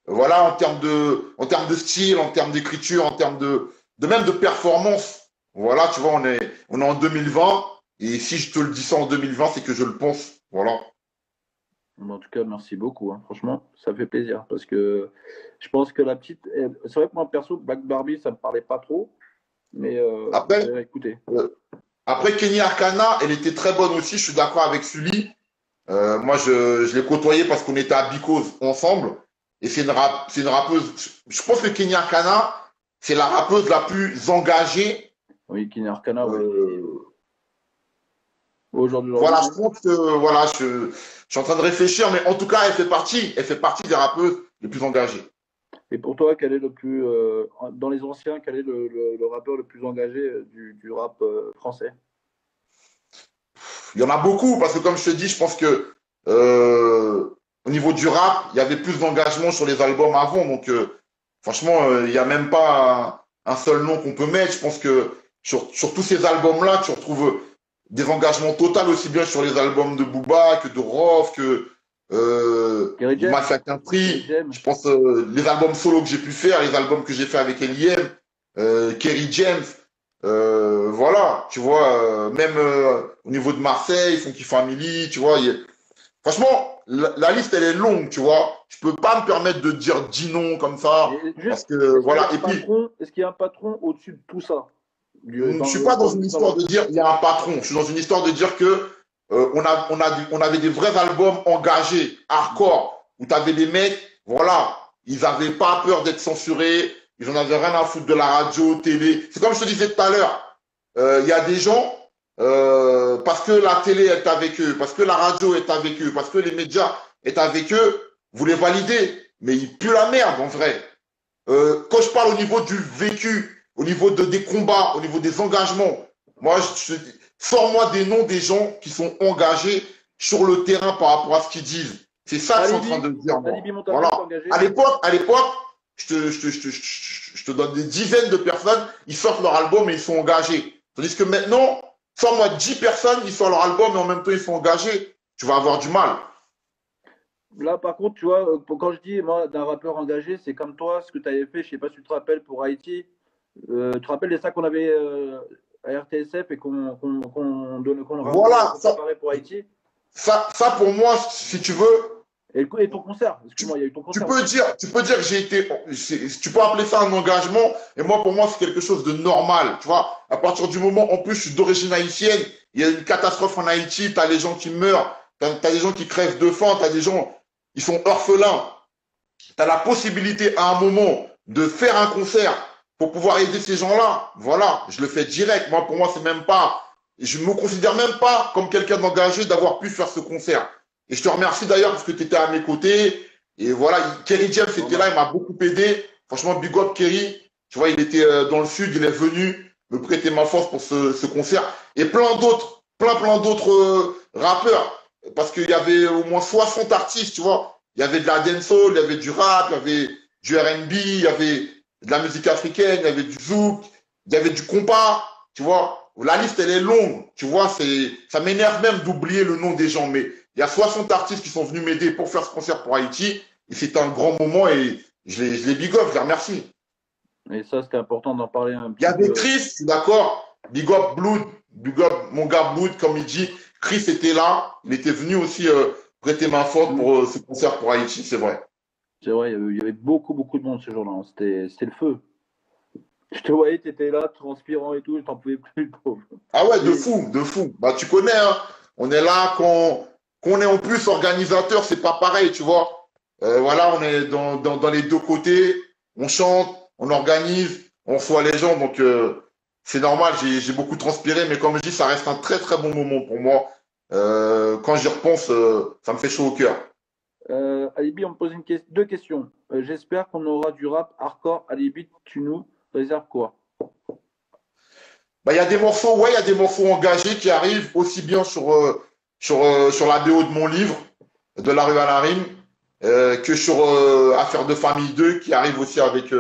Voilà, en termes de style, en termes d'écriture, en termes de même de performance. Voilà, tu vois, on est en 2020. Et si je te le dis ça en 2020, c'est que je le pense. Voilà. En tout cas, merci beaucoup. Hein. Franchement, ça fait plaisir. Parce que je pense que la petite. C'est vrai que moi, perso, Black Barbie, ça ne me parlait pas trop. Mais écoutez. Après, Kenny Arcana, elle était très bonne aussi. Je suis d'accord avec Sully. Moi, je l'ai côtoyée parce qu'on était à Bicose ensemble. Et c'est une rappeuse. Je pense que Kenny Arcana, c'est la rappeuse la plus engagée. Oui, Kenny Arcana, aujourd'hui. Voilà, je pense que je suis en train de réfléchir, mais en tout cas, elle fait partie des rappeuses les plus engagées. Et pour toi, quel est le plus dans les anciens, quel est le rappeur le plus engagé du rap français? Il y en a beaucoup, parce que comme je te dis, je pense que au niveau du rap, il y avait plus d'engagement sur les albums avant. Donc, franchement, il n'y a même pas un seul nom qu'on peut mettre. Je pense que sur tous ces albums-là, tu retrouves des engagements totaux aussi bien sur les albums de Booba que de Rof, que de Mafia Country. Je pense les albums solo que j'ai pu faire, les albums que j'ai fait avec Eliem, Kerry James. Voilà, tu vois, même au niveau de Marseille, Funky Family, tu vois. Franchement, la liste, elle est longue, tu vois. Je peux pas me permettre de dire 10 noms comme ça. Parce que, voilà. Et puis, est-ce qu'il y a un patron au-dessus de tout ça? Je suis pas dans une histoire de dire il y a un patron. Je suis dans une histoire de dire que on avait des vrais albums engagés, hardcore, où tu avais des mecs, voilà, ils avaient pas peur d'être censurés, ils en avaient rien à foutre de la radio, télé. C'est comme je te disais tout à l'heure, il y a des gens, parce que la télé est avec eux, parce que la radio est avec eux, parce que les médias est avec eux, vous les validez, mais ils puent la merde en vrai. Quand je parle au niveau du vécu, au niveau des combats, au niveau des engagements, moi, sors-moi des noms des gens qui sont engagés sur le terrain par rapport à ce qu'ils disent. C'est ça que je suis en train de dire. Voilà. À l'époque, je te donne des dizaines de personnes, ils sortent leur album et ils sont engagés. Tandis que maintenant, sors-moi 10 personnes, ils sortent leur album et en même temps ils sont engagés. Tu vas avoir du mal. Là, par contre, tu vois, quand je dis, moi, d'un rappeur engagé, c'est comme toi, ce que tu avais fait, je sais pas si tu te rappelles, pour Haïti. Tu te rappelles de ça qu'on avait à RTSF et qu'on voilà, préparé pour Haïti? Ça, pour moi, si tu veux. Et ton concert, excuse-moi, il y a eu ton concert. Tu peux dire que j'ai été. Tu peux appeler ça un engagement, et moi, pour moi, c'est quelque chose de normal. Tu vois, à partir du moment, en plus, je suis d'origine haïtienne, il y a une catastrophe en Haïti, tu as les gens qui meurent, tu as des gens qui crèvent de faim, tu as des gens, ils sont orphelins. Tu as la possibilité à un moment de faire un concert pour pouvoir aider ces gens-là. Voilà, je le fais direct. Moi, pour moi, c'est même pas. Je ne me considère même pas comme quelqu'un d'engagé d'avoir pu faire ce concert. Et je te remercie d'ailleurs parce que tu étais à mes côtés. Et voilà, Kerry James était là, il m'a beaucoup aidé. Franchement, big up Kerry. Tu vois, il était dans le sud, il est venu me prêter ma force pour ce concert. Et plein d'autres rappeurs. Parce qu'il y avait au moins 60 artistes, tu vois. Il y avait de la dancehall, il y avait du rap, il y avait du R&B, il y avait de la musique africaine, il y avait du zouk, il y avait du compas, tu vois. La liste, elle est longue, tu vois, ça m'énerve même d'oublier le nom des gens, mais il y a 60 artistes qui sont venus m'aider pour faire ce concert pour Haïti, et c'était un grand moment, et je les big up, je les remercie. Et ça, c'était important d'en parler un peu. Il y avait Chris, je suis d'accord, big up Blood, big up mon gars Blood, comme il dit, Chris était là, il était venu aussi prêter main forte pour ce concert pour Haïti, c'est vrai. C'est vrai, il y avait beaucoup de monde ce jour-là, hein. C'était le feu. Je te voyais, tu étais là, transpirant et tout, je t'en pouvais plus, le pauvre. Ah ouais, de fou. Bah, tu connais, hein, on est là, qu'on est en plus organisateur, c'est pas pareil, tu vois. Voilà, on est dans les deux côtés, on chante, on organise, on reçoit les gens, donc c'est normal, j'ai beaucoup transpiré, mais comme je dis, ça reste un très très bon moment pour moi. Quand j'y repense, ça me fait chaud au cœur. Alibi, on me pose deux questions. J'espère qu'on aura du rap hardcore. Alibi, tu nous réserves quoi? Bah, il y a des morceaux, ouais, il y a des morceaux engagés qui arrivent aussi bien sur la BO de mon livre, de la rue à la rime, que sur Affaires de famille 2 qui arrive aussi avec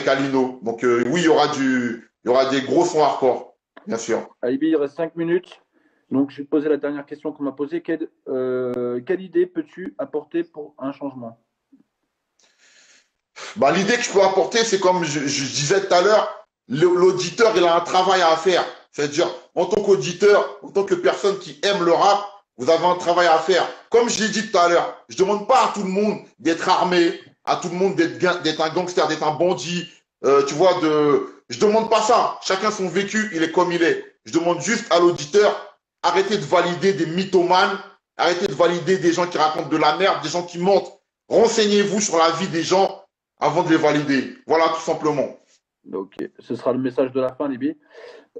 Alino. Donc oui, il y aura des gros sons hardcore, bien sûr. Alibi, il reste 5 minutes. Donc je vais te poser la dernière question qu'on m'a posée. Quelle idée peux-tu apporter pour un changement? Bah, l'idée que je peux apporter, c'est comme je disais tout à l'heure, l'auditeur, il a un travail à faire. C'est-à-dire, en tant qu'auditeur, en tant que personne qui aime le rap, vous avez un travail à faire. Comme je l'ai dit tout à l'heure, je demande pas à tout le monde d'être armé, à tout le monde d'être un gangster, d'être un bandit, tu vois, je demande pas ça. Chacun son vécu, il est comme il est. Je demande juste à l'auditeur, arrêtez de valider des mythomanes, arrêtez de valider des gens qui racontent de la merde, des gens qui mentent. Renseignez-vous sur la vie des gens avant de les valider. Voilà, tout simplement. Ok, ce sera le message de la fin, Libby.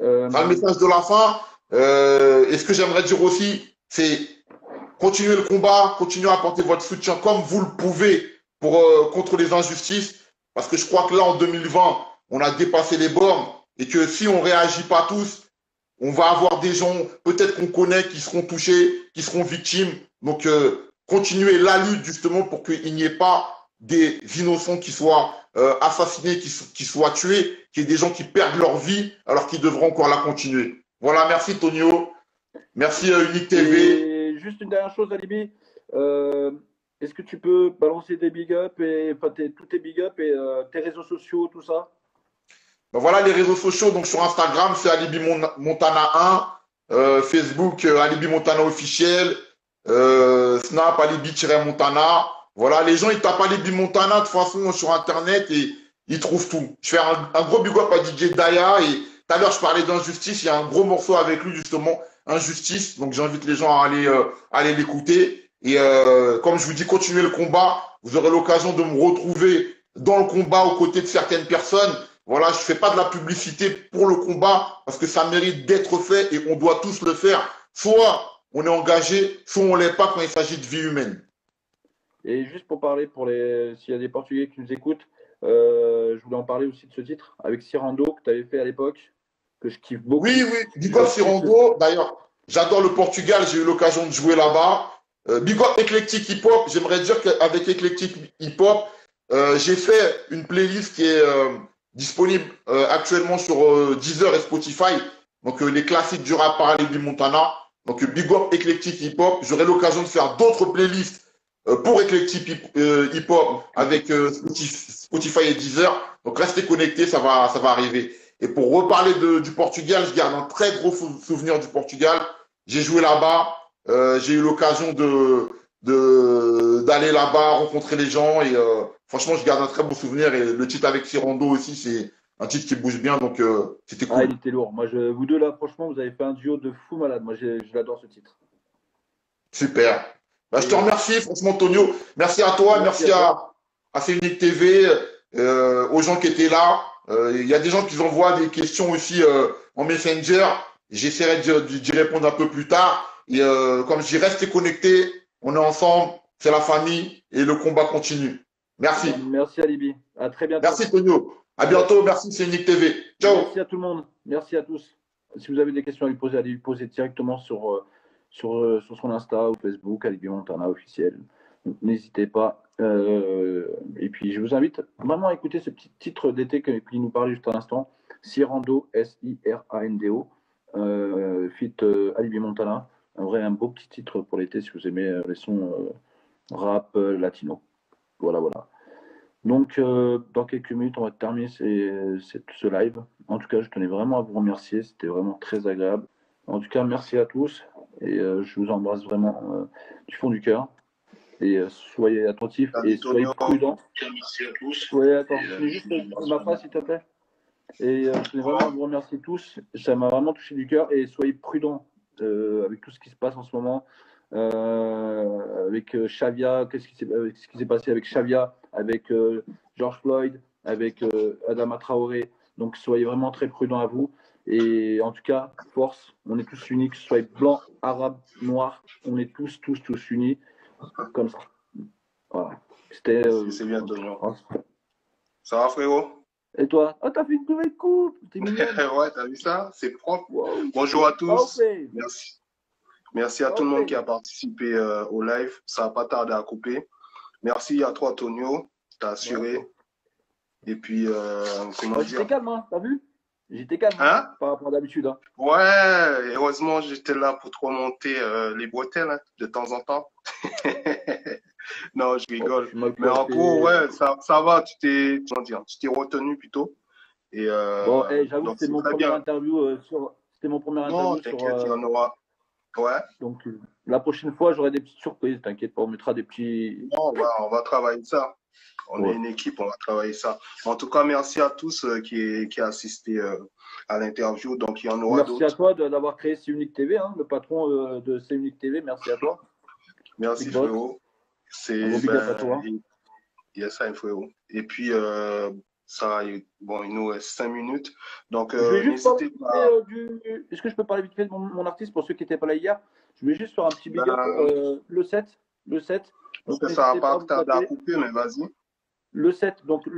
Le message de la fin. Et ce que j'aimerais dire aussi, c'est continuer le combat, continuer à apporter votre soutien comme vous le pouvez contre les injustices. Parce que je crois que là, en 2020, on a dépassé les bornes et que si on ne réagit pas tous, on va avoir des gens, peut-être qu'on connaît, qui seront touchés, qui seront victimes. Donc, continuer la lutte justement pour qu'il n'y ait pas des innocents qui soient assassinés, qui soient tués, qu'il y ait des gens qui perdent leur vie alors qu'ils devront encore la continuer. Voilà, merci Tonio, merci Unique TV. Et juste une dernière chose, Alibi, est-ce que tu peux balancer des big up tous tes big up et tes réseaux sociaux, tout ça? Ben voilà les réseaux sociaux, donc sur Instagram c'est Alibi Montana 1, Facebook Alibi Montana officiel, Snap Alibi-Montana. Voilà, les gens ils tapent Alibi Montana de toute façon sur internet et ils trouvent tout. Je fais un gros big up à DJ Daya et tout à l'heure je parlais d'Injustice, il y a un gros morceau avec lui justement, Injustice, donc j'invite les gens à aller l'écouter et comme je vous dis, continuez le combat, vous aurez l'occasion de me retrouver dans le combat aux côtés de certaines personnes. Voilà, je fais pas de la publicité pour le combat parce que ça mérite d'être fait et on doit tous le faire. Soit on est engagé, soit on l'est pas quand il s'agit de vie humaine. Et juste pour parler, s'il y a des Portugais qui nous écoutent, je voulais en parler aussi de ce titre avec Cirando que tu avais fait à l'époque, que je kiffe beaucoup. Oui, oui, Big Up Cirando. D'ailleurs, j'adore le Portugal, j'ai eu l'occasion de jouer là-bas. Big Up Eclectic Hip Hop, j'aimerais dire qu'avec Eclectic Hip Hop, j'ai fait une playlist qui est disponible actuellement sur Deezer et Spotify. Donc les classiques du rap par Alibi Montana. Donc Big Up Eclectic Hip Hop. J'aurai l'occasion de faire d'autres playlists pour Eclectic Hip Hop avec Spotify et Deezer. Donc restez connectés, ça va arriver. Et pour reparler du Portugal, je garde un très gros souvenir du Portugal. J'ai joué là-bas, j'ai eu l'occasion d'aller là-bas, rencontrer les gens et franchement, je garde un très bon souvenir. Et le titre avec Cirando aussi, c'est un titre qui bouge bien, donc c'était cool. Ah, il était lourd. Moi, vous deux là, franchement, vous avez fait un duo de fou malade. Moi, je l'adore ce titre. Super. Bah, je te remercie, franchement, Tonio. Merci à toi, merci à C-Unique TV, aux gens qui étaient là. Il y a des gens qui envoient des questions aussi en Messenger. J'essaierai d'y répondre un peu plus tard. Et comme je dis, restez connectés. On est ensemble, c'est la famille et le combat continue. Merci. Merci Alibi. À très bientôt. Merci Tonio. À bientôt. Merci C-Unique TV. Ciao. Merci à tout le monde. Merci à tous. Si vous avez des questions à lui poser, allez lui poser directement sur son Insta ou Facebook, Alibi Montana officiel. N'hésitez pas. Et puis, je vous invite vraiment à écouter ce petit titre d'été qui nous parlait juste à l'instant. Cirando, S-I-R-A-N-D-O, feat Alibi Montana. Un beau petit titre pour l'été si vous aimez les sons rap latino. Voilà. Donc, dans quelques minutes, on va terminer ce live. En tout cas, je tenais vraiment à vous remercier. C'était vraiment très agréable. En tout cas, merci à tous. Et je vous embrasse vraiment du fond du cœur. Et soyez attentifs et soyez prudents. Merci à tous. Soyez attentifs. Je finis juste ma phrase, s'il te plaît. Et je tenais vraiment à vous remercier tous. Ça m'a vraiment touché du cœur. Et soyez prudents avec tout ce qui se passe en ce moment. Avec Shavia, ce qui s'est passé avec Shavia, avec George Floyd, avec Adama Traoré. Donc soyez vraiment très prudents à vous. Et en tout cas, force, on est tous unis, que ce soit blanc, arabe, noir, on est tous unis comme ça. Voilà. C'est bien, Tonio. Ça va, frérot? Et toi? Oh, t'as fait une nouvelle coupe. T'es ouais, t'as vu ça? C'est propre. Wow. Bonjour à tous. Merci. Merci à tout le monde qui a participé au live. Ça n'a pas tardé à couper. Merci à toi, Tonio. T'as assuré. Ouais. Et puis, comment dire? J'étais calme, hein, t'as vu? J'étais calme par rapport à d'habitude. Hein. Ouais, heureusement, j'étais là pour te remonter les bretelles hein, de temps en temps. Non, je rigole. Mais en gros, ouais, ça va, tu t'es retenu plutôt. Et, bon, j'avoue que c'était mon premier interview C'était mon premier interview. Non, t'inquiète, il y en aura. Ouais. Donc, la prochaine fois, j'aurai des petites surprises, t'inquiète pas, on mettra des petits. Non, on va travailler ça. On est une équipe, on va travailler ça. En tout cas, merci à tous qui assisté à l'interview. Donc, il y en aura d'autres. Merci à toi d'avoir créé C-Unique TV, hein, le patron de C-Unique TV. Merci à toi. Merci, frérot. C'est yes, frérot. Et puis, il nous reste 5 minutes. Donc, n'hésitez pas. Est-ce que je peux parler vite fait de mon artiste pour ceux qui n'étaient pas là hier? Je vais juste faire un petit big up. Le 7. Parce que ça va pas tarder à couper, mais vas-y. Le 7, donc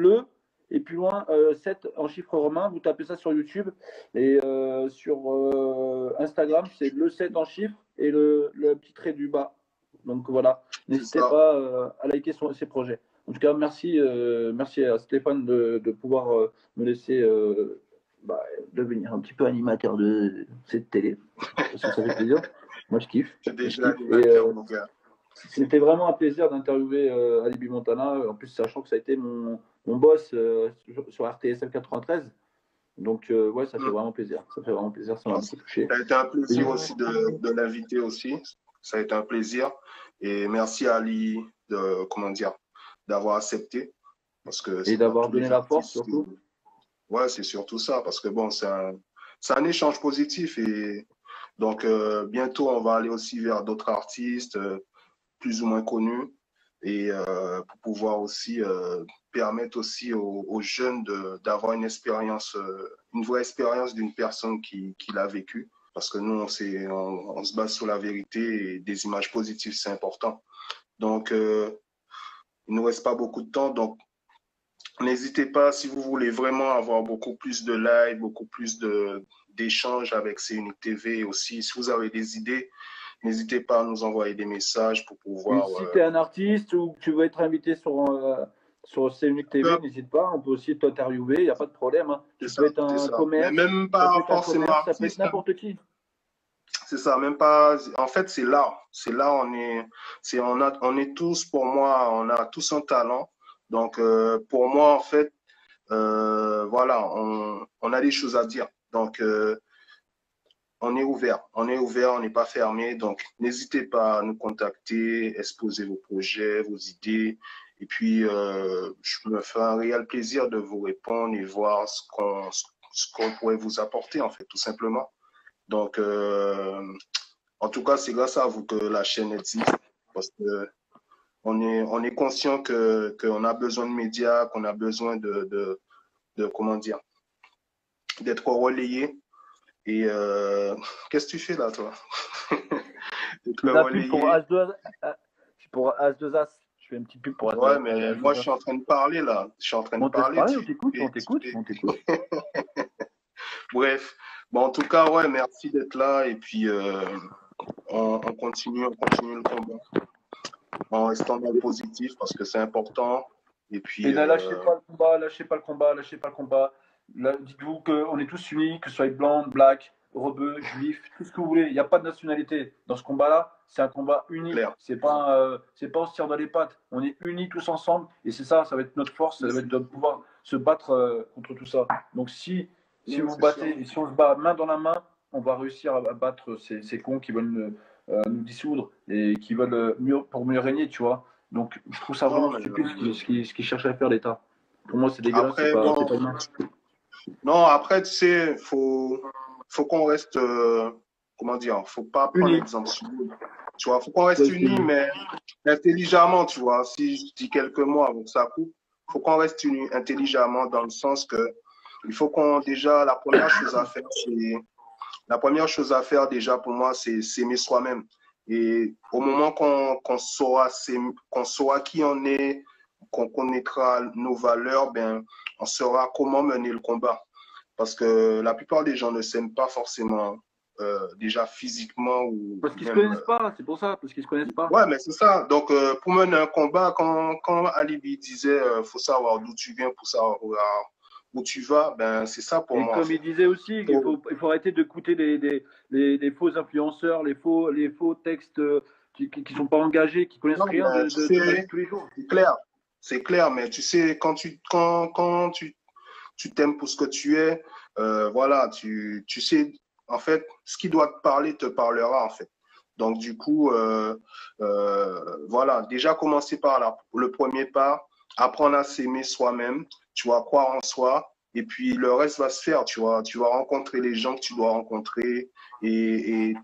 et plus loin, 7 en chiffres romains. Vous tapez ça sur YouTube. Et sur Instagram, c'est le 7 en chiffres et le petit trait du bas. Donc voilà, n'hésitez pas à liker ces projets. En tout cas, merci à Stéphane de pouvoir me laisser devenir un petit peu animateur de cette télé. Parce que ça fait plaisir. Moi, je kiffe. C'est déjà animateur, mon gars. C'était vraiment un plaisir d'interviewer Alibi Montana. En plus, sachant que ça a été mon boss sur RTSL 93. Donc, ouais, ça fait vraiment plaisir. Ça fait vraiment plaisir. Ça m'a beaucoup touché. Ça a été un plaisir aussi de l'inviter aussi. Ça a été un plaisir. Et merci à Ali d'avoir accepté. Et d'avoir donné la force, surtout. Ouais, c'est surtout ça. Parce que bon, c'est un échange positif. Et donc, bientôt, on va aller aussi vers d'autres artistes plus ou moins connus. et pour pouvoir aussi permettre aussi aux jeunes d'avoir une expérience, une vraie expérience d'une personne qui l'a vécu. Parce que nous, on se base sur la vérité et des images positives, c'est important. Donc, il ne nous reste pas beaucoup de temps. Donc, n'hésitez pas, si vous voulez vraiment avoir beaucoup plus de live, beaucoup plus d'échanges avec C-Unique TV aussi. Si vous avez des idées, n'hésitez pas à nous envoyer des messages pour pouvoir… Si tu es un artiste ou que tu veux être invité sur C-Unique TV, n'hésite pas. On peut aussi t'interviewer, il n'y a pas de problème. Hein. Tu peux être un commerce, même pas forcément ça peut être n'importe qui. C'est ça, même pas… En fait, c'est là. C'est là, on est tous, pour moi, on a tous un talent. Donc, pour moi, en fait, voilà, on a des choses à dire. Donc, on est ouvert, on n'est pas fermé. Donc, n'hésitez pas à nous contacter, exposer vos projets, vos idées. Et puis, je me fais un réel plaisir de vous répondre et voir ce qu'on pourrait vous apporter, en fait, tout simplement. Donc, en tout cas, c'est grâce à vous que la chaîne existe. Parce que on est conscient qu'on a besoin de médias, qu'on a besoin de comment dire, d'être relayé. Et qu'est-ce que tu fais là, toi? Pour As2As. Je fais une petite pub pour As2As. Ouais, mais moi, je suis en train de parler là. Je suis en train de parler. On t'écoute. Bref. Bon, en tout cas, ouais, merci d'être là. Et puis, on continue le combat. En restant dans le positif parce que c'est important. Et puis. Lâchez pas le combat. Dites-vous qu'on est tous unis, que ce soit blanc, black, rebeu, juif, tout ce que vous voulez. Il n'y a pas de nationalité. Dans ce combat-là, c'est un combat unique. C'est pas on se tire dans les pattes. On est unis tous ensemble. Et c'est ça va être notre force. Ça va être de pouvoir se battre contre tout ça. Donc si vous battez, et si on se bat main dans la main, on va réussir à battre ces cons qui veulent nous dissoudre et qui veulent mieux régner, tu vois. Donc, je trouve ça vraiment stupide ce qu'ils cherchent à faire l'État. Pour moi, c'est dégueulasse. Après, non, après, tu sais, faut qu'on reste, comment dire, faut pas prendre l'exemple sur nous. Tu vois, faut qu'on reste unis, mais intelligemment, tu vois. Si je dis quelques mots avant que ça coupe, faut qu'on reste unis intelligemment dans le sens que il faut la première chose à faire déjà pour moi, c'est s'aimer soi-même. Et au moment qu'on saura qui on est, qu'on connaîtra nos valeurs, ben, on saura comment mener le combat. Parce que la plupart des gens ne s'aiment pas forcément déjà physiquement ou… Parce qu'ils ne se connaissent pas, c'est pour ça, parce qu'ils ne se connaissent pas. Ouais, mais c'est ça. Donc, pour mener un combat, quand Alibi disait faut savoir d'où tu viens pour savoir où tu vas, ben c'est ça pour moi. Comme il disait aussi, il faut arrêter d'écouter les faux influenceurs, les faux textes qui ne sont pas engagés, qui connaissent rien de tous les jours. C'est clair, mais tu sais, quand tu t'aimes pour ce que tu es, voilà, tu sais, en fait, ce qui doit te parler te parlera, en fait. Donc, du coup, voilà, déjà commencer par le premier pas, apprendre à s'aimer soi-même, tu vas croire en soi, et puis le reste va se faire, tu vas rencontrer les gens que tu dois rencontrer, et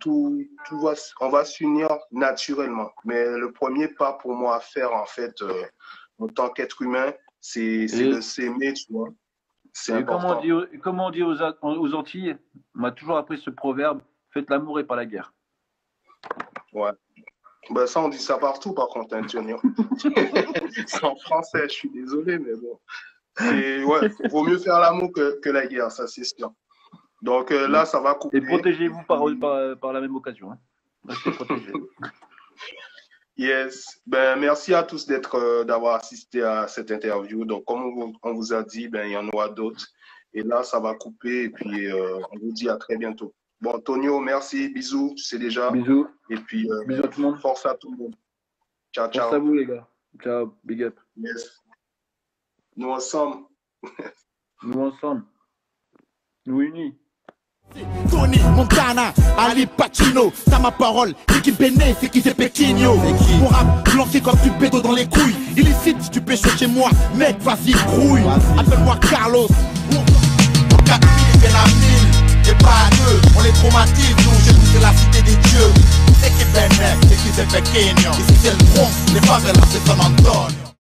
on va s'unir naturellement. Mais le premier pas pour moi à faire, en fait, en tant qu'être humain, c'est de s'aimer, tu vois. C'est important. Comme on dit aux Antilles, on m'a toujours appris ce proverbe, faites l'amour et pas la guerre. Ouais. Ben ça, on dit ça partout, par contre, hein, Johnny. C'est en français, je suis désolé, mais bon. Ouais, vaut mieux faire l'amour que la guerre, ça c'est sûr. Donc là, ça va couper. Et protégez-vous par la même occasion. Hein. Restez protégés. Yes. Ben, merci à tous d'avoir assisté à cette interview. Donc, comme on vous a dit, ben, il y en aura d'autres. Et là, ça va couper. Et puis, on vous dit à très bientôt. Bon, Tonio, merci. Bisous, tu sais déjà. Bisous. Et puis, bisous à tout le monde. Force à tout le monde. Ciao, ciao. Force à vous, les gars. Ciao, big up. Yes. Nous ensemble. Nous unis. Tony Montana, Ali Pacino, t'as ma parole, Ricky Benet, c'est qui c'est Pequigno. Mon rap lancé comme du bédo dans les couilles. Illicite si tu pêches chez moi, mec, vas-y, grouille. Appelle-moi Carlos. On capille, bien à mille, et pas à deux. On les traumatise, nous, chez nous, c'est la cité des dieux. C'est qui Benet, c'est qui c'est c'est pequeño. Ici c'est le Bronx, les favelas c'est San Antonio.